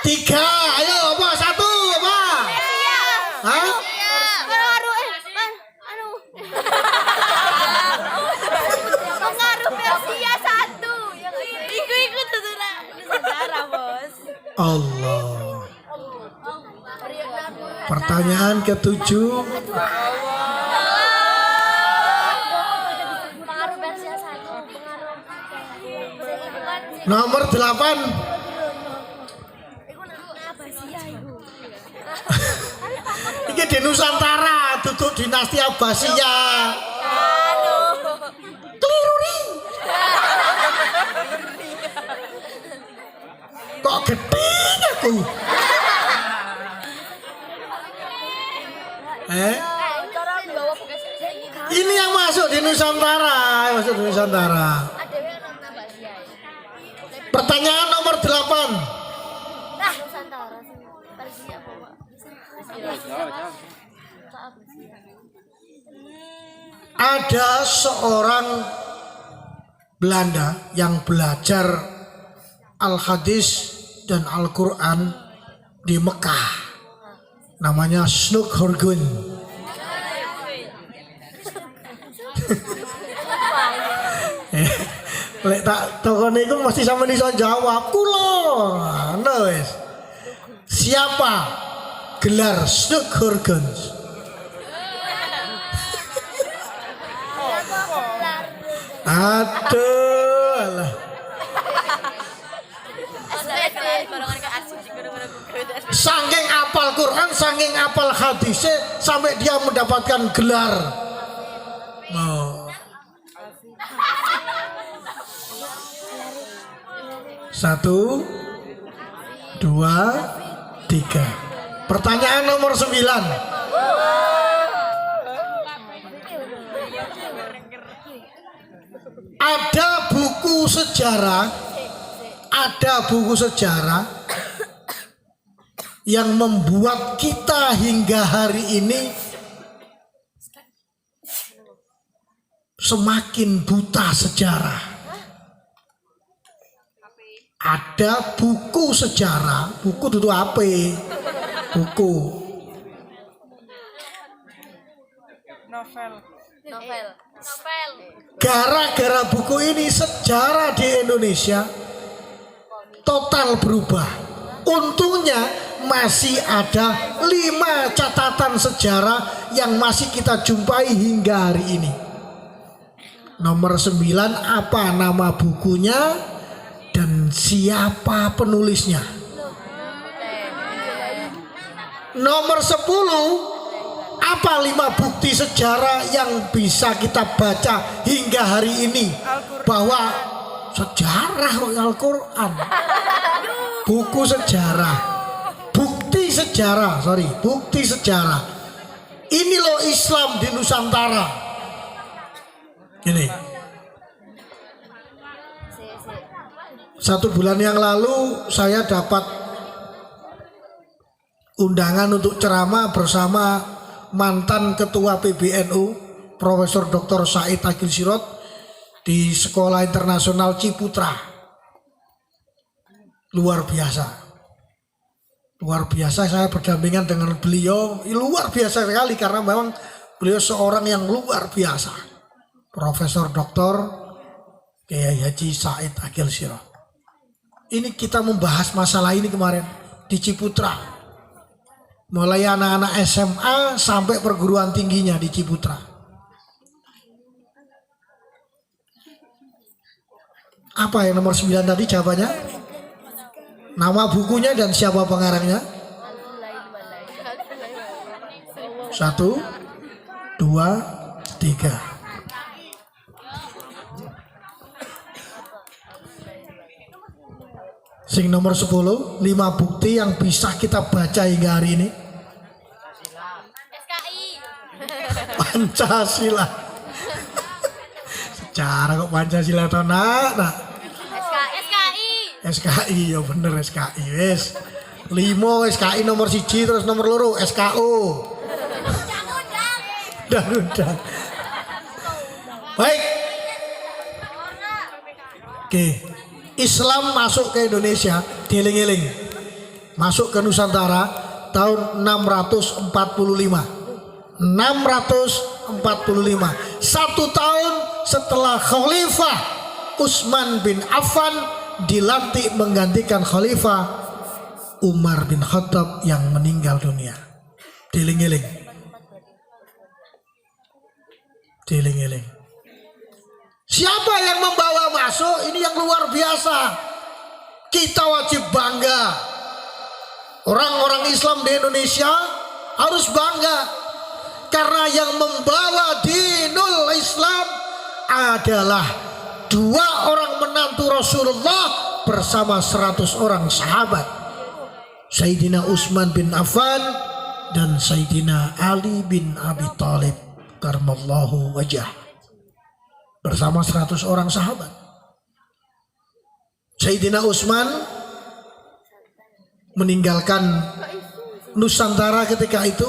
3. Ayo apa? 1 apa? Hah? Pengaruh Persia 1. Iku sejarah, Bos. Allah. Pertanyaan ke-7. Nomor 8. Ini di Nusantara, duduk dinasti Abbasiyah. Keliru nih. Kok gede aku? Ini yang masuk di Nusantara, Pertanyaan nomor 8. Ada seorang Belanda yang belajar Al-Hadis dan Al-Quran di Mekah. Namanya Snoek Horgun. Lek tak tokone iku mesti sampean iso jawab. Kula. Nah wis. Siapa gelar Snughorgons? Aduh, alah. Saking apal Quran, saking apal hadisnya, sampai dia mendapatkan gelar. Oh. 1, 2, 3. Pertanyaan nomor 9. Ada buku sejarah yang membuat kita hingga hari ini semakin buta sejarah. Ada buku sejarah, buku itu apa? Buku. Novel. Gara-gara buku ini sejarah di Indonesia total berubah. Untungnya masih ada 5 catatan sejarah yang masih kita jumpai hingga hari ini. Nomor 9, apa nama bukunya dan siapa penulisnya? Nomor 10, apa 5 bukti sejarah yang bisa kita baca hingga hari ini bahwa sejarah Al-Quran, buku sejarah, bukti sejarah. Ini loh Islam di Nusantara. Ini 1 bulan yang lalu saya dapat undangan untuk ceramah bersama mantan ketua PBNU Profesor Dr. Said Agil Sirot di Sekolah Internasional Ciputra. Luar biasa saya berdampingan dengan beliau, luar biasa sekali karena memang beliau seorang yang luar biasa. Profesor Dr. Kiai Haji Said Agil Sirot. Ini kita membahas masalah ini kemarin di Ciputra. Mulai anak-anak SMA sampai perguruan tingginya di Ciputra. Apa yang nomor 9 tadi jawabannya? Nama bukunya dan siapa pengarangnya? 1, 2, 3. Sing nomor 10, 5 bukti yang bisa kita baca hingga hari ini. Pancasila. Secara kok Pancasila toh nak. SKI ya bener SKI wes. 5 SKI nomor 1 terus nomor 2 SKO. Udah. Baik. Oke. Islam masuk ke Indonesia, dieling-eling, masuk ke Nusantara tahun 645. 1 tahun setelah Khalifah Utsman bin Affan dilantik menggantikan Khalifah Umar bin Khattab yang meninggal dunia. Dieling-eling. Siapa yang membawa masuk? Ini yang luar biasa. Kita wajib bangga. Orang-orang Islam di Indonesia harus bangga. Karena yang membawa dinul Islam adalah 2 orang menantu Rasulullah bersama 100 orang sahabat. Sayyidina Utsman bin Affan dan Sayyidina Ali bin Abi Thalib karramallahu wajhah. Bersama 100 orang sahabat. Sayyidina Utsman meninggalkan Nusantara ketika itu,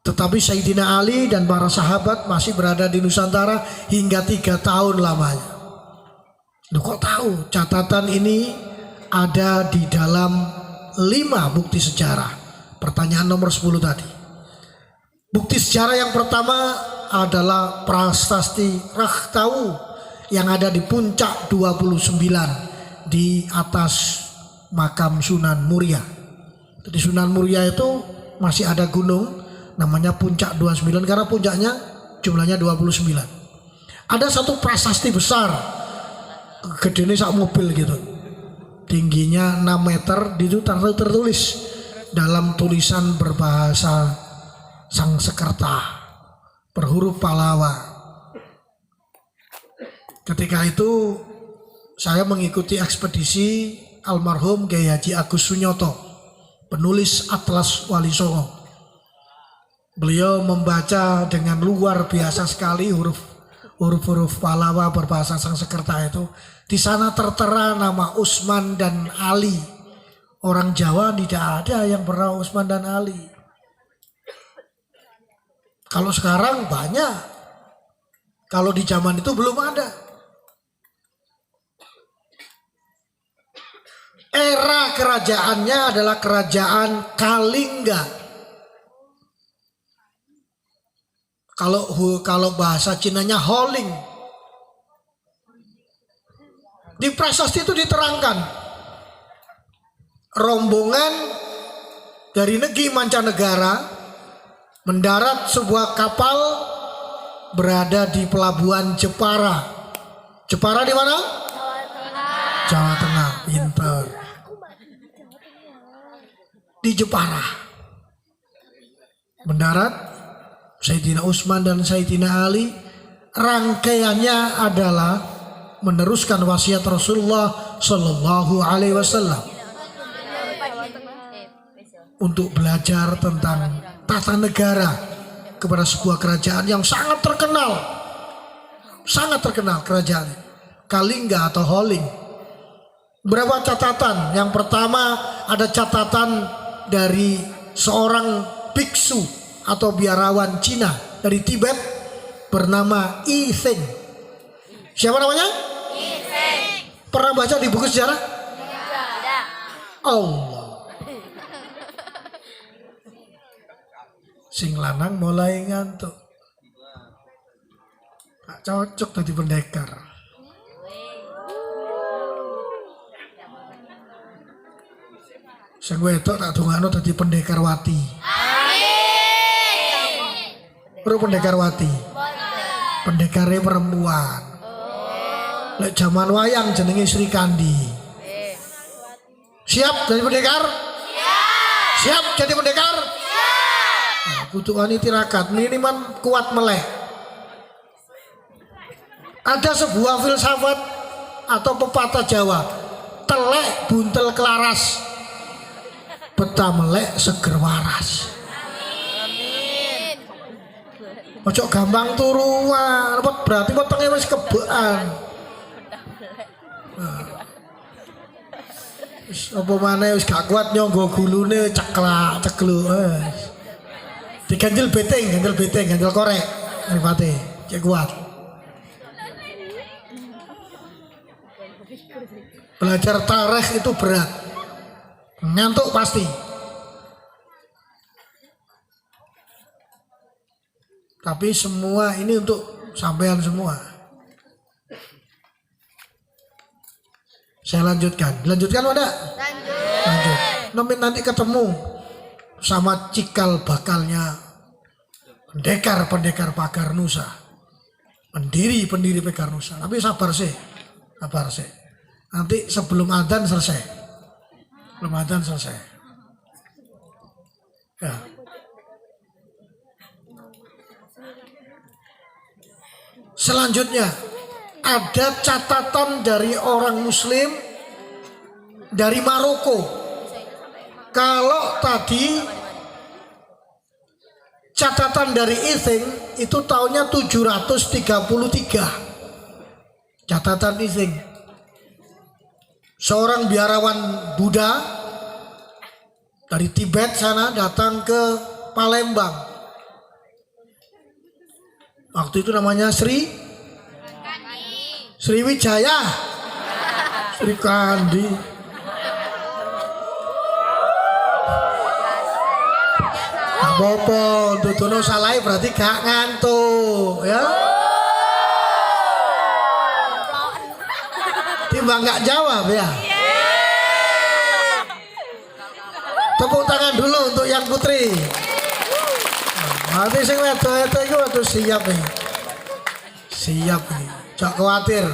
tetapi Sayyidina Ali dan para sahabat masih berada di Nusantara hingga 3 tahun lamanya. Loh, kok tahu? Catatan ini ada di dalam 5 bukti sejarah. Pertanyaan nomor 10 tadi. Bukti sejarah yang pertama adalah Prasasti Rahtau yang ada di puncak 29 di atas makam Sunan Muria. Di Sunan Muria itu masih ada gunung namanya puncak 29 karena puncaknya jumlahnya 29. Ada satu prasasti besar, gedenya sak mobil gitu, tingginya 6 meter, itu tertulis dalam tulisan berbahasa Sangsekerta berhuruf Pallawa. Ketika itu saya mengikuti ekspedisi almarhum Kiai Haji Agus Sunyoto, penulis Atlas Wali Songo. Beliau membaca dengan luar biasa sekali huruf-huruf Pallawa berbahasa Sangsekerta itu. Di sana tertera nama Usman dan Ali. Orang Jawa tidak ada yang bernama Usman dan Ali. Kalau sekarang banyak. Kalau di zaman itu belum ada. Era kerajaannya adalah kerajaan Kalingga. Kalau bahasa Cinanya Holing. Di prasasti itu diterangkan rombongan dari negeri mancanegara mendarat sebuah kapal berada di pelabuhan Jepara. Jepara di mana? Jawa Tengah. Pinter. Di Jepara mendarat Sayyidina Utsman dan Sayyidina Ali. Rangkaiannya adalah meneruskan wasiat Rasulullah Shallallahu Alaihi Wasallam untuk belajar tentang tata negara kepada sebuah kerajaan yang sangat terkenal kerajaan Kalingga atau Holing. Berapa catatan? Yang pertama ada catatan dari seorang biksu atau biarawan Cina dari Tibet bernama Yi Feng. Siapa namanya? Yi Feng. Pernah baca di buku sejarah? Tidak. Allah. Sing lanang mulai ngantuk. Tak cocok tadi pendekar. Sing wedok tak dongakno dadi pendekar wati. Bro pendekar wati. Pendekarnya perempuan. Lek zaman wayang jenenge Sri Kandi. Siap jadi pendekar? Siap jadi pendekar? Nah, kutukan tirakat minimal kuat meleh. Ada sebuah filsafat atau pepatah Jawa, telek buntel kelaras, betah melek seger waras. Ojo gampang turuan, berarti potongnya wis kebean. Wis apa maneh wis gak kuat nyonggo gulune cekluk. Diganjel beteng, ganjel korek. Mripate, cek kuat. Belajar tarikh itu berat. Ngantuk pasti. Tapi semua ini untuk sampean semua. Saya lanjutkan. Lanjutkan ada? Lanjut. Nanti ketemu sama cikal bakalnya pendekar Pagar Nusa. Pendiri Pagar Nusa. Tapi sabar sih. Nanti sebelum adzan selesai. Ya. Selanjutnya ada catatan dari orang Muslim dari Maroko. Kalau tadi catatan dari Ising itu tahunnya 733. Catatan Ising. Seorang biarawan Buddha dari Tibet sana datang ke Palembang. Waktu itu namanya Sriwijaya. Sri Kandi. Apa-apa, dudono salah berarti gak ngantuk ya. timbang nggak jawab ya. Tepuk tangan dulu untuk yang putri. Nanti sing wedok itu waktu siap nih. Siap nih. Jangan khawatir.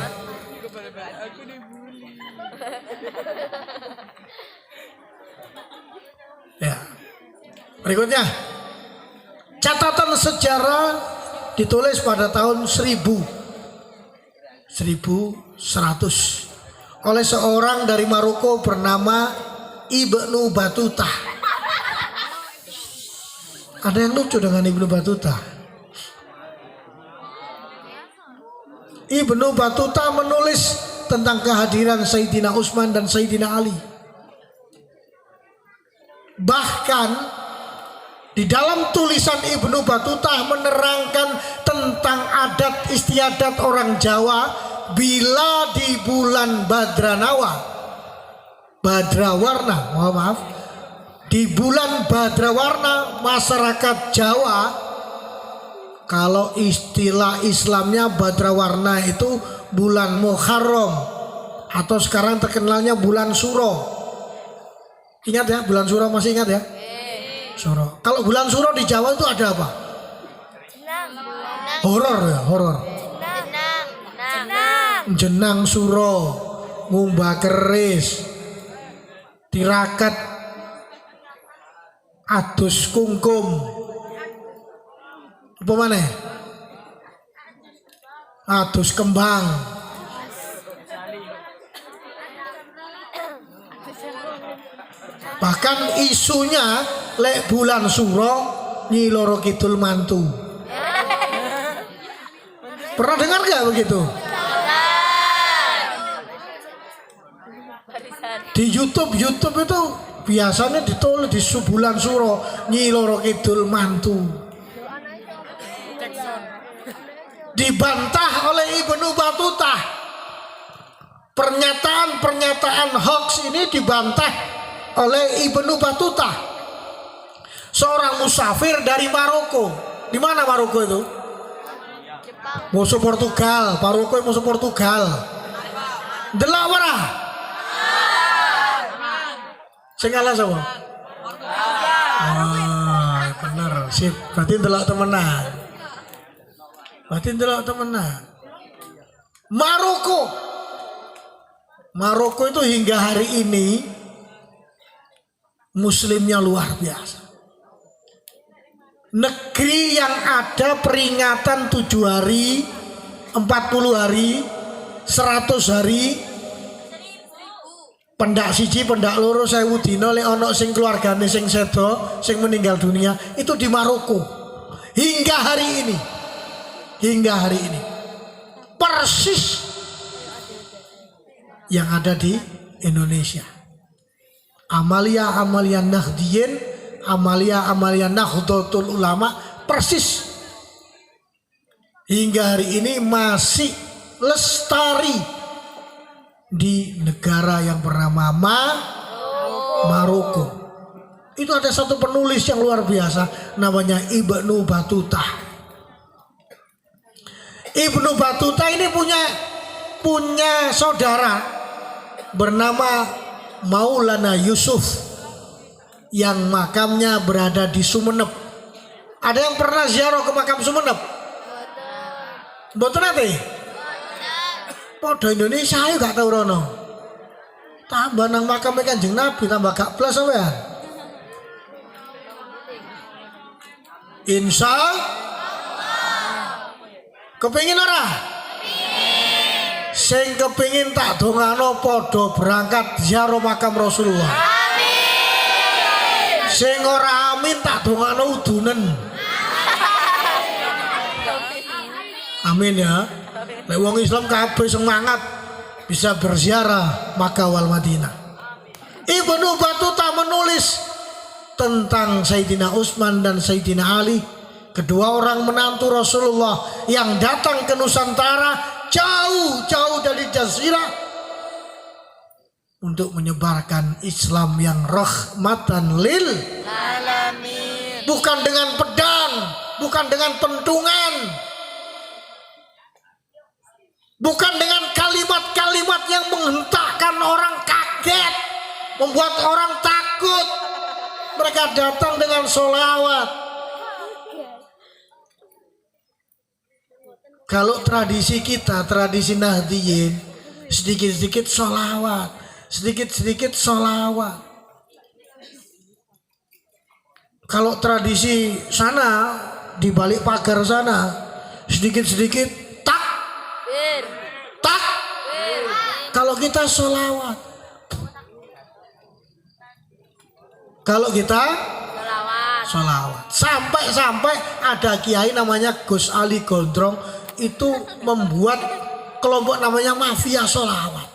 Ya. Berikutnya. Catatan sejarah ditulis pada tahun 1100 oleh seorang dari Maroko bernama Ibnu Battuta. Ada yang lucu dengan Ibnu Battuta. Ibnu Battuta menulis tentang kehadiran Sayyidina Utsman dan Sayyidina Ali. Bahkan di dalam tulisan Ibnu Battuta menerangkan tentang adat istiadat orang Jawa bila di bulan Badrawarna, maaf, di bulan Badrawarna masyarakat Jawa, kalau istilah Islamnya Badrawarna itu bulan Muharram atau sekarang terkenalnya bulan Suro. Ingat ya, bulan Suro masih ingat ya? Suro. Kalau bulan Suro di Jawa itu ada apa? Horor ya, horor. Jenang Suro, ngumbah keris, tirakat, adus kungkum, apa mana? Adus kembang. Bahkan isunya lek bulan Suro Nyi Loro Kidul mantu. Pernah dengar gak begitu? Di YouTube itu biasanya ditulis di bulan Suro Nyi Loro Kidul mantu. Dibantah oleh Ibnu Battuta. Pernyataan hoax ini dibantah oleh Ibnu Battuta, seorang musafir dari Maroko. Di mana Maroko itu? Musuh Portugal. Maroko musuh Portugal. Delok ora? Sing kalah sapa? Ah, bener. Sip, berarti delok temenan. Maroko itu hingga hari ini Muslimnya luar biasa. Negeri yang ada peringatan 7 hari, 40 hari, 100 hari, pendak siji, pendak loro, 1000 dina lek ana sing keluargane sing sedo, sing meninggal dunia, itu di Maroko. Hingga hari ini. Persis yang ada di Indonesia. Amalia Nahdien, Amalia Nahdlatul Ulama, persis hingga hari ini masih lestari di negara yang bernama Maroko. Itu ada satu penulis yang luar biasa namanya Ibnu Battuta. Ibnu Battuta ini punya saudara bernama Maulana Yusuf yang makamnya berada di Sumeneb. Ada yang pernah ziarah ke makam Sumeneb? Mboten nate? Podo Indonesia ayo gak tau rono. Tambah nang makam Kanjeng Nabi tambah gak plus sampean. Insya kepengin ora? Sing kepingin tak dongano podo berangkat ziarah makam Rasulullah. Amin. Sing ora amin tak dongano udunen. Amin ya. Lek wong Islam kabeh semangat bisa berziarah Makkah wal Madinah. Ibnu Battuta menulis tentang Sayyidina Utsman dan Sayyidina Ali, kedua orang menantu Rasulullah yang datang ke Nusantara jauh dari Jazirah untuk menyebarkan Islam yang rahmatan lil alamin. Bukan dengan pedang, bukan dengan pentungan, bukan dengan kalimat-kalimat yang kita datang dengan sholawat. Kalau tradisi kita, tradisi Nahdliyin, sedikit-sedikit sholawat, sedikit-sedikit sholawat. Kalau tradisi sana, di balik pagar sana, sedikit-sedikit takbir. Kalau kita sholawat. Kalau kita sholawat. Sampai ada kiai namanya Gus Ali Gondrong itu membuat kelompok namanya Mafia Sholawat.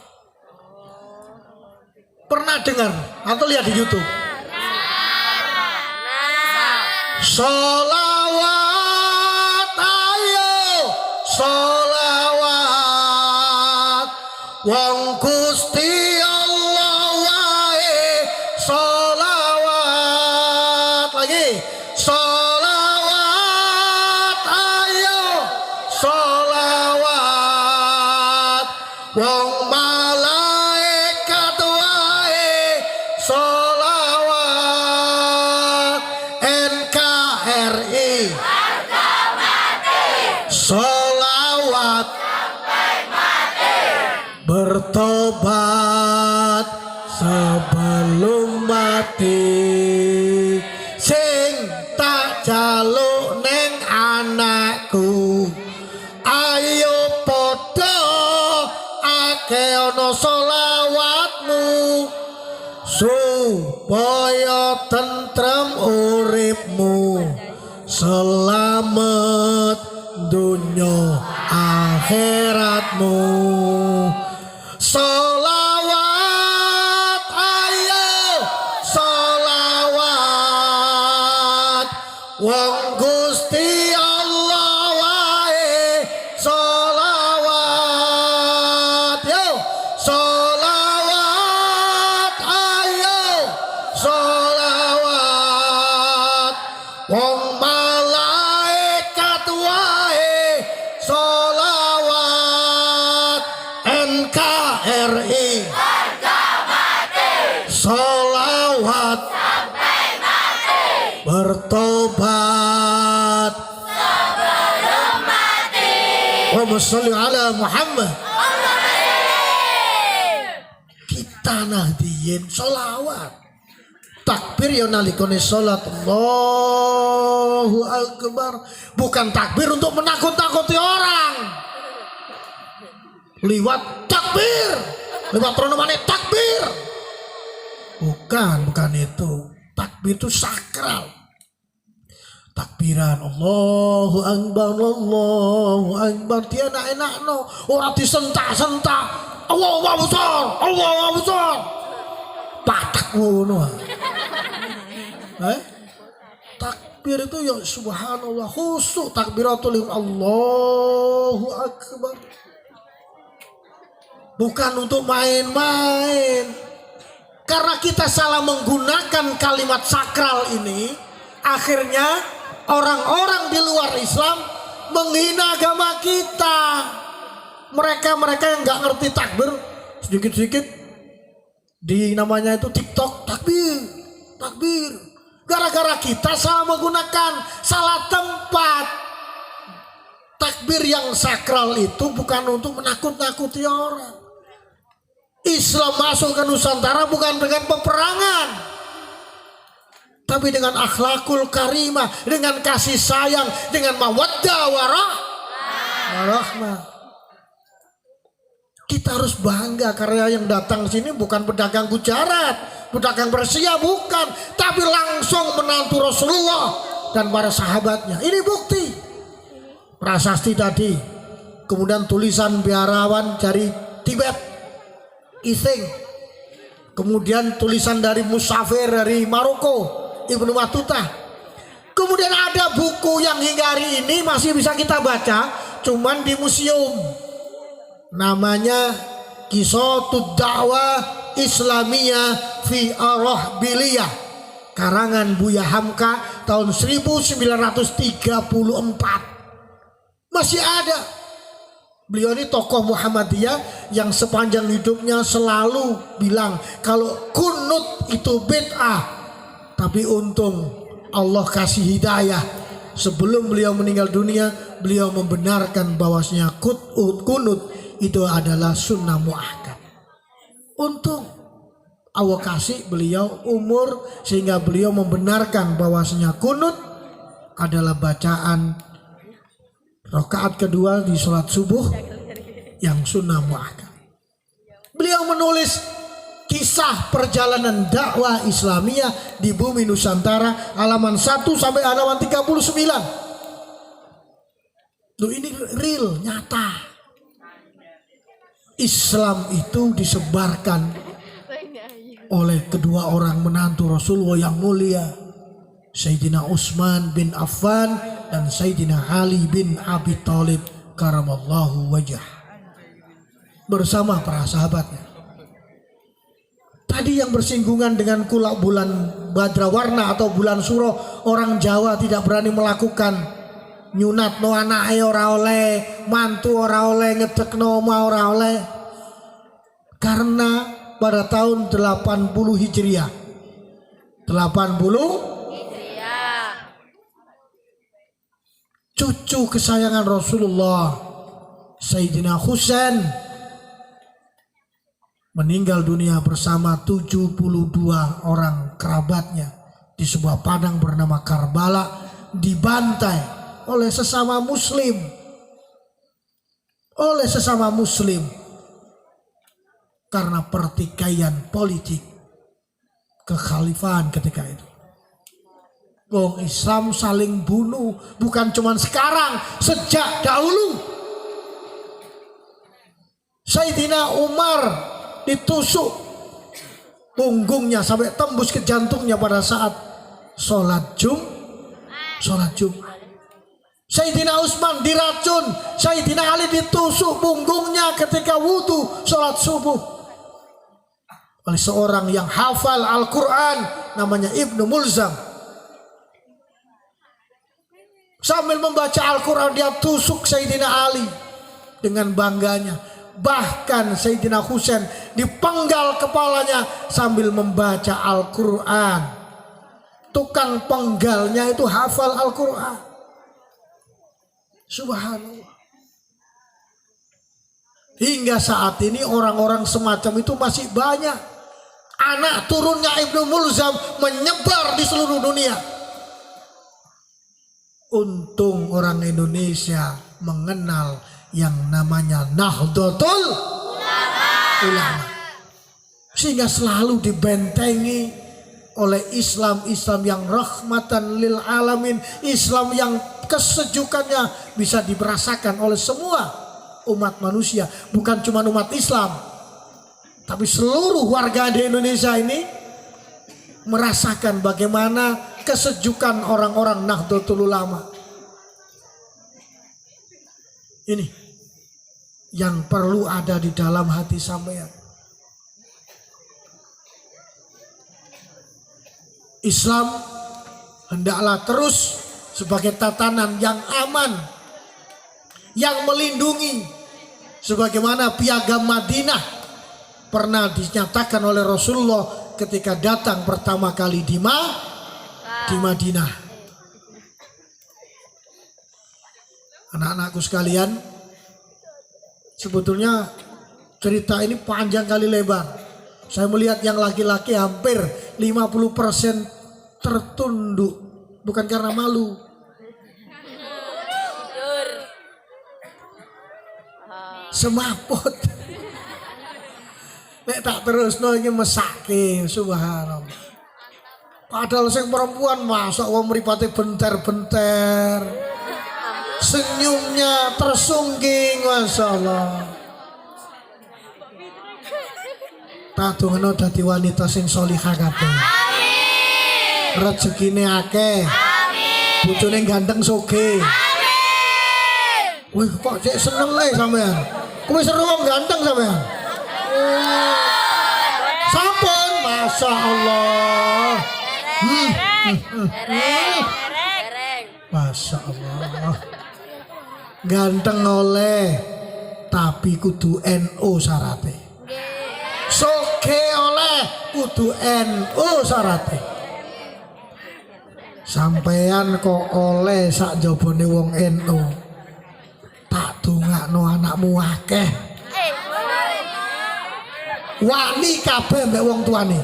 Pernah dengar atau lihat di YouTube? Sholawat, ayo sholawat, wong Gusti Allah wae sholawat. Lagi sholawat, ayo sholawat, wong malaikat wae sholawat. NKRI sholawat bertobat sebelum mati, sing tak jaluk neng anakku, ayo podo akeh ana sholawatmu supaya tentrem uripmu, selamat dunia akhiratmu. Sholawat, ayo sholawat, wong Gusti Allah wae sholawat. Yo sholawat, ayo sholawat, wong malaikat wae sholawat. NKRI sholawat bertobat sebelum mati. Allahumma sholli ala Muhammad. Kita Nahdliyin sholawat, takbir ya nalikane sholat, Allahu Akbar. Bukan takbir untuk menakut-nakuti orang. Liwat takbir, liwat ronomane takbir. Bukan itu. Takbir itu sakral. Takbiran Allahu Akbar, Allahu Akbar. Dia enak no, orang disentak-sentak. Allahu Akbar, Allahu Akbar. Patak ngono. Takbir itu ya subhanallah, khusyuk takbiratul Allahu Akbar. Bukan untuk main-main. Karena kita salah menggunakan kalimat sakral ini, akhirnya orang-orang di luar Islam menghina agama kita. Mereka yang nggak ngerti takbir, sedikit-sedikit di namanya itu TikTok takbir. Gara-gara kita salah menggunakan, salah tempat. Takbir yang sakral itu bukan untuk menakut-nakuti orang. Islam masuk ke Nusantara bukan dengan peperangan, tapi dengan akhlakul karimah, dengan kasih sayang, dengan mawaddah warahmah. Kita harus bangga karena yang datang sini bukan pedagang Gujarat, pedagang Persia, bukan, tapi langsung menantu Rasulullah dan para sahabatnya. Ini bukti. Prasasti tadi, kemudian tulisan biarawan dari Tibet, Ising, kemudian tulisan dari Musafir dari Maroko, Ibnu Battuta. Kemudian ada buku yang hingga hari ini masih bisa kita baca, cuman di museum. Namanya Qisatud Da'wah Islamiyah fi Arahbiliyah, karangan Buya Hamka tahun 1934. Masih ada. Beliau ini tokoh Muhammadiyah yang sepanjang hidupnya selalu bilang kalau kunut itu bid'ah, Tapi untung Allah kasih hidayah. Sebelum beliau meninggal dunia, beliau membenarkan bahwasanya kunut itu adalah sunnah muakkad. Untung Allah kasih beliau umur sehingga beliau membenarkan bahwasanya kunut adalah bacaan rakaat kedua di sholat subuh yang sunnah muakkad. Beliau menulis kisah perjalanan dakwah Islamiyah di bumi Nusantara halaman 1 sampai halaman 39. Loh, ini real, nyata. Islam itu disebarkan oleh kedua orang menantu Rasulullah yang mulia, Sayyidina Utsman bin Affan dan Sayyidina Ali bin Abi Thalib karamallahu wajah, bersama para sahabatnya. Tadi yang bersinggungan dengan kulak bulan Badrawarna atau bulan Suro, orang Jawa tidak berani melakukan. Nyunat no anake ora oleh, mantu ora oleh, ngedekno omah ora oleh. Karena pada tahun 80 Hijriah. 80 cucu kesayangan Rasulullah, Sayyidina Husain, meninggal dunia bersama 72 orang kerabatnya di sebuah padang bernama Karbala, dibantai oleh sesama muslim. Karena pertikaian politik kekhalifahan ketika itu. Wong Islam saling bunuh bukan cuma sekarang, sejak dahulu. Sayyidina Umar ditusuk punggungnya sampai tembus ke jantungnya pada saat sholat Jumat. Sayyidina Utsman diracun, Sayyidina Ali ditusuk punggungnya ketika wudhu sholat subuh oleh seorang yang hafal Al-Quran namanya Ibnu Mulzam. Sambil membaca Al-Quran dia tusuk Sayyidina Ali dengan bangganya. Bahkan Sayyidina Husain dipenggal kepalanya sambil membaca Al-Quran. Tukang penggalnya itu hafal Al-Quran. Subhanallah. Hingga saat ini orang-orang semacam itu masih banyak. Anak turunnya Ibnu Mulzam menyebar di seluruh dunia. Untung orang Indonesia mengenal yang namanya Nahdlatul Ulama, sehingga selalu dibentengi oleh Islam yang rahmatan lil alamin, Islam yang kesejukannya bisa dirasakan oleh semua umat manusia, bukan cuma umat Islam, tapi seluruh warga di Indonesia ini merasakan bagaimana kesejukan orang-orang Nahdlatul Ulama. Ini yang perlu ada di dalam hati sampean. Islam hendaklah terus sebagai tatanan yang aman, yang melindungi, sebagaimana piagam Madinah pernah dinyatakan oleh Rasulullah ketika datang pertama kali di Madinah. Anak-anakku sekalian, sebetulnya cerita ini panjang kali lebar. Saya melihat yang laki-laki hampir 50% tertunduk, bukan karena malu. Semaput. Nek tak terus no ini mesake, subhanallah. Padahal sing perempuan masuk wong mripate benter-benter. Senyumnya tersungging, masyaallah. Tatungno dadi wanita sing sholihah kabeh. Amin. Rezekine akeh. Amin. Bojone ganteng sugih. Amin. Wih, kok cek seneng sampean. Kowe seru wong ganteng sampean. Sampun, masyaallah. Masyaallah. Ganteng oleh, tapi kudu NU syaratnya. Soge oleh, kudu NU syaratnya. Sampean kok oleh sak jabone wong NU. Tak dongakno anakmu akeh. Wani kabeh mbek wong tuane.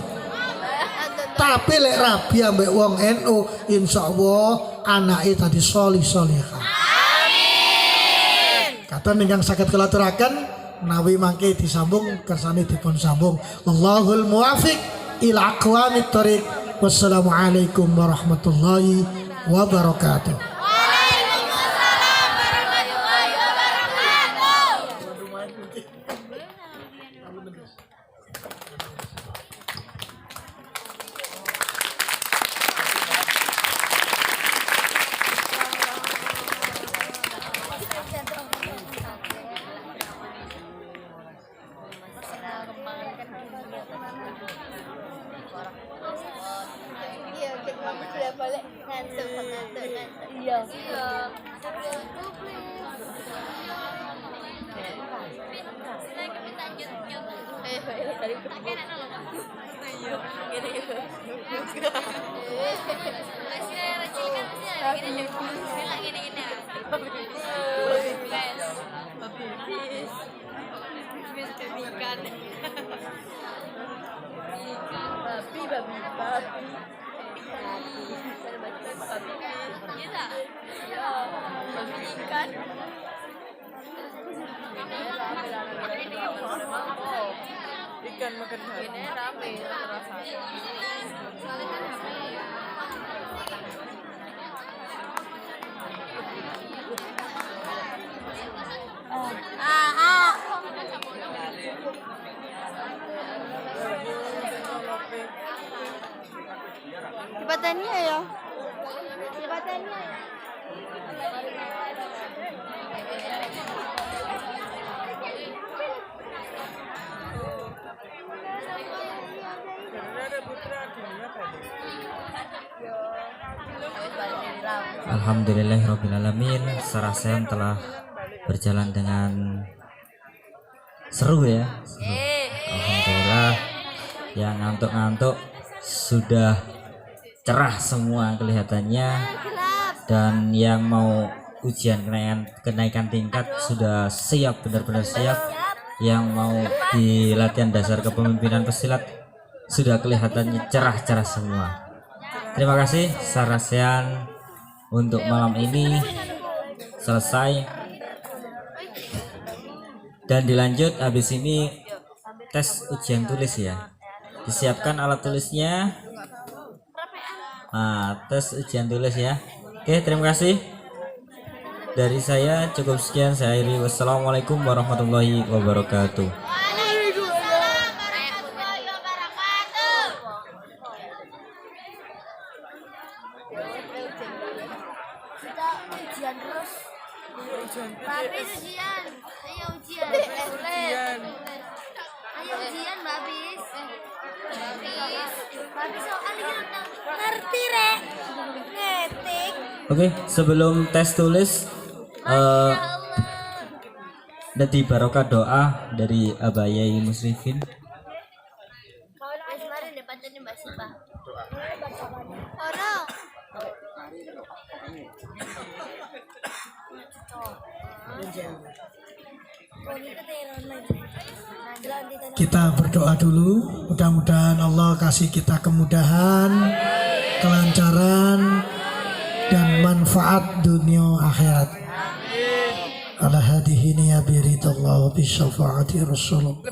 Tapi lek rabi ambek wong NU, insyaallah anake tadi solih-solihah. Amin. Katon ingkang saged kula aturaken menawi mangke disambung kersane dipun sambung. Allahul muwafiq ila aqwamit thoriq. Wassalamualaikum warahmatullahi wabarakatuh. Ikan makan ini rame terasa. Jabatannya ya. Jabatannya ya. Alhamdulillahirrabbilalamin. Sarasehan telah berjalan dengan seru ya. Alhamdulillah. Yang ngantuk-ngantuk sudah cerah semua kelihatannya, dan yang mau ujian kenaikan tingkat sudah siap, benar-benar siap. Yang mau di latihan dasar kepemimpinan pesilat sudah kelihatannya cerah-cerah semua. Terima kasih. Sarasehan untuk malam ini selesai, dan dilanjut habis ini tes ujian tulis ya. Disiapkan alat tulisnya. Tes ujian tulis ya. Oke, terima kasih. Dari saya cukup sekian. Saya akhiri. Wassalamualaikum warahmatullahi wabarakatuh. Ujian terus. Babis ujian. Ayo ujian. Ayo ujian Babis. Babis soal ngerti rek. Ngetik. Oke, sebelum tes tulis dari barokah doa dari Abayai Musrifin. Kemarin depannya Mbak Sipa. Orang. Kita berdoa dulu, mudah-mudahan Allah kasih kita kemudahan, kelancaran, dan manfaat dunia akhirat. Ala hadihi niyabiridallah wa bisyafaati Rasulullah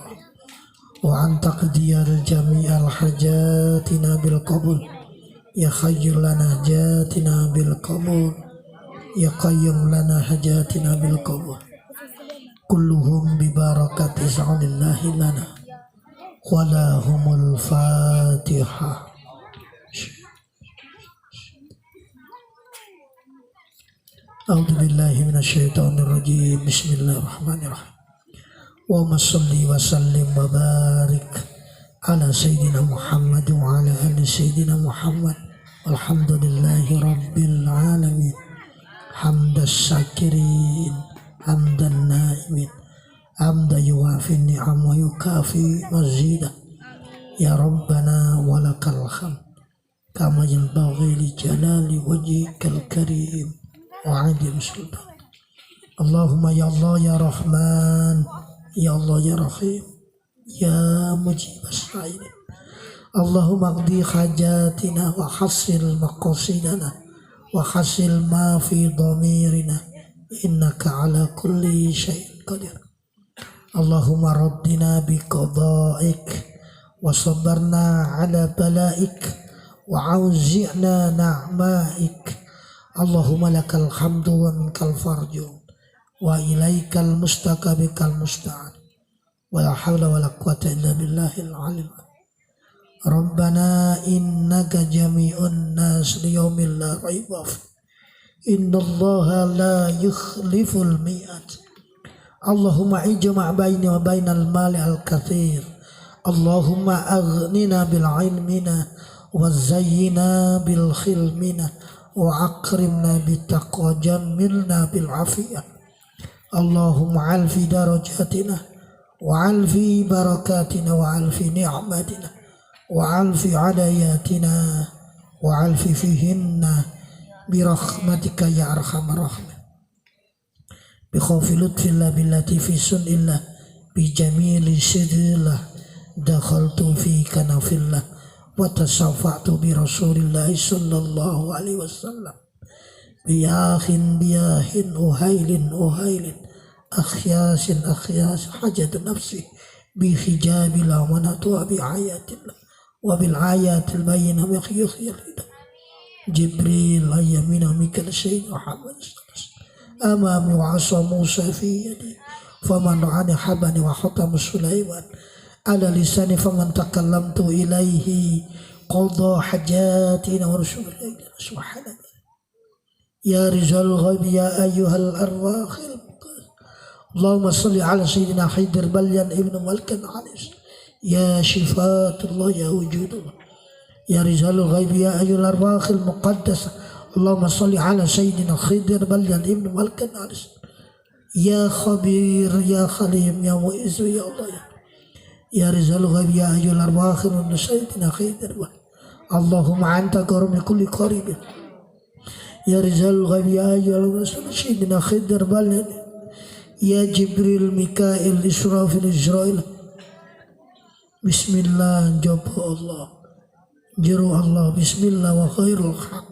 wa antaqdiyal jami'al hajatina bil qabul ya khayyul lana hajatina bil qabul ya qayyum lana hajatina bil qabul kulluhum bi barakati sa'alillahi lana walahumul fatihah. A'udzu billahi minasyaitonir rajim. Bismillahirrahmanirrahim. Wa shalli wa sallim wa barik ala sayyidina Muhammad wa ala ali sayyidina Muhammad. Walhamdulillahi rabbil alamin. Hamdas syakirin, hamdan naimin, hamda yuwafi ni'am wa yukafi mazida. Ya Rabbana walakal hamd. كما ينبغي لجلال وجهك الكريم وعظيم سلطانك. اللهم يا الله يا رحمن، يا الله يا رحيم، يا مجيب السائلين. اللهم اقضي حاجاتنا وحصل مقاصدنا وحصل ما في ضميرنا إنك على كل شيء قدير. اللهم ردنا بقضائك وصبرنا على بلائك وعوزعنا نعمائك. اللهم لك الحمد ومنك الفرج وإليك المستقى بك المستعان ولا حول ولا قوة إلا بالله العلي العظيم. ربنا إنك جميع الناس ليوم لا ريب فيه إن الله لا يخلف الميعاد. اللهم اجمع بيني وبين المال الكثير. اللهم أغننا بالعلمنا وزينا بالخلمنا وأكرمنا بالتقوى جملنا بالعافية. اللهم علف درجاتنا وعلف بركاتنا وعلف نعمتنا وعلف عداياتنا وعلف فيهن برحمتك يا أرحم الراحمين. بخوف لطف الله باللطيف سن الله بجميل سر الله دخلت في كنف الله وتصفعت برسول الله صلى الله عليه وسلم بياخ أهيل أخياس حاجة نفسي بحجاب الله ونطوع بآيات الله وبالآيات البينة يخيل جبريل يمين ميكال سيد محمد أمامي وعصا موسى في يدي فمن رآني حبني وحطم سليمان على لساني فمن تكلمت إليه قضى حاجاتنا ورسول الله سبحانك يا رجال الغيب يا أيها الأرواح. اللهم صل على سيدنا حيدر بليان ابن ملك العريس يا شفاة الله يا وجود الله يا رجال الغيب يا أيها الأرواح المقدسة. اللهم صل على سيدنا خضر بليان ابن ملك العريس يا خبير يا خليم يا مؤيز يا الله يا رجال الغيب يا أيها الأرواح من سيدنا خضر. اللهم أنت كرم كل قريب يا رجال الغيب يا أيها الرسول سيدنا خضر بليان يا جبريل ميكائيل إسرافيل إسرائيل. Bismillah jaba Allah jeru Allah bismillah wa khairul haq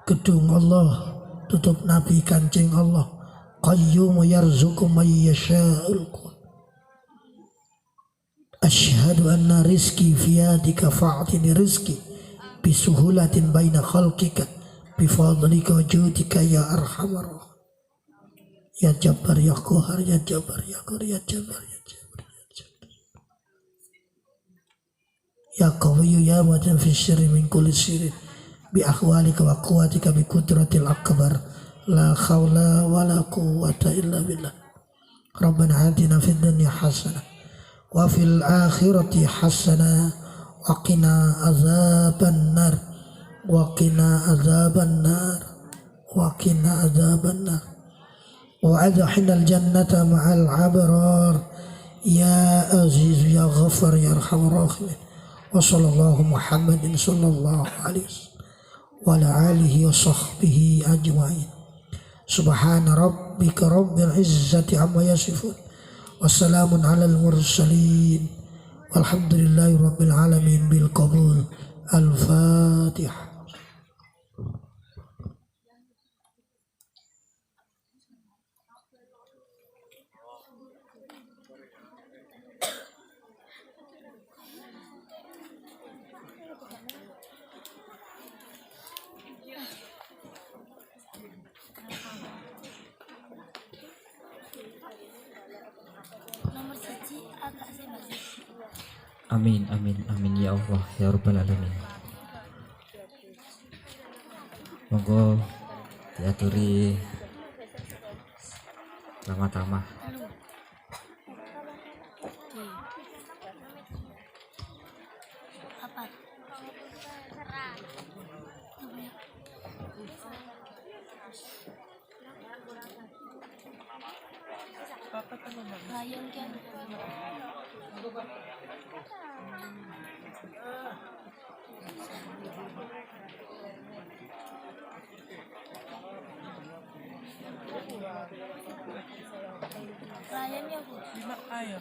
gedung Allah tutup nabi kancing Allah qayyum yarzuqu may yasha'ul. Asyhadu anna rizki fi yadika fa'tini rizki bisuhulatin baina khalqika bifadlika wa judika ya arhamar ya jabbar ya qahar ya jabbar ya qahar ya jabbar ya jabbar ya qawiyyu ya matan fi syirri min kulli sirrin bi ahwalika wa quwwatika bi qudratil akbar la khawla wa la quwwata illa billah. Rabbana atina fid dunya hasanah wa fil akhirati hasanah wa qina azaban nar wa qina azaban nar wa qina azaban nar wa adkhilna al jannata ma'al abrar ya aziz ya ghafar ya arhamar rahimin. Wa sallallahu Muhammadin sallallahu alaihi wasallam wa ala alihi wa sahbihi ajma'in. Subhana rabbika rabbil izzati amma yasifun wa salamun alal mursalin walhamdulillahi rabbil alamin bil qabul. Al-Fatihah. Amin amin amin ya Allah ya Rabbal alamin. Monggo diaturi ramah-ramah. Layani aku. Ayo.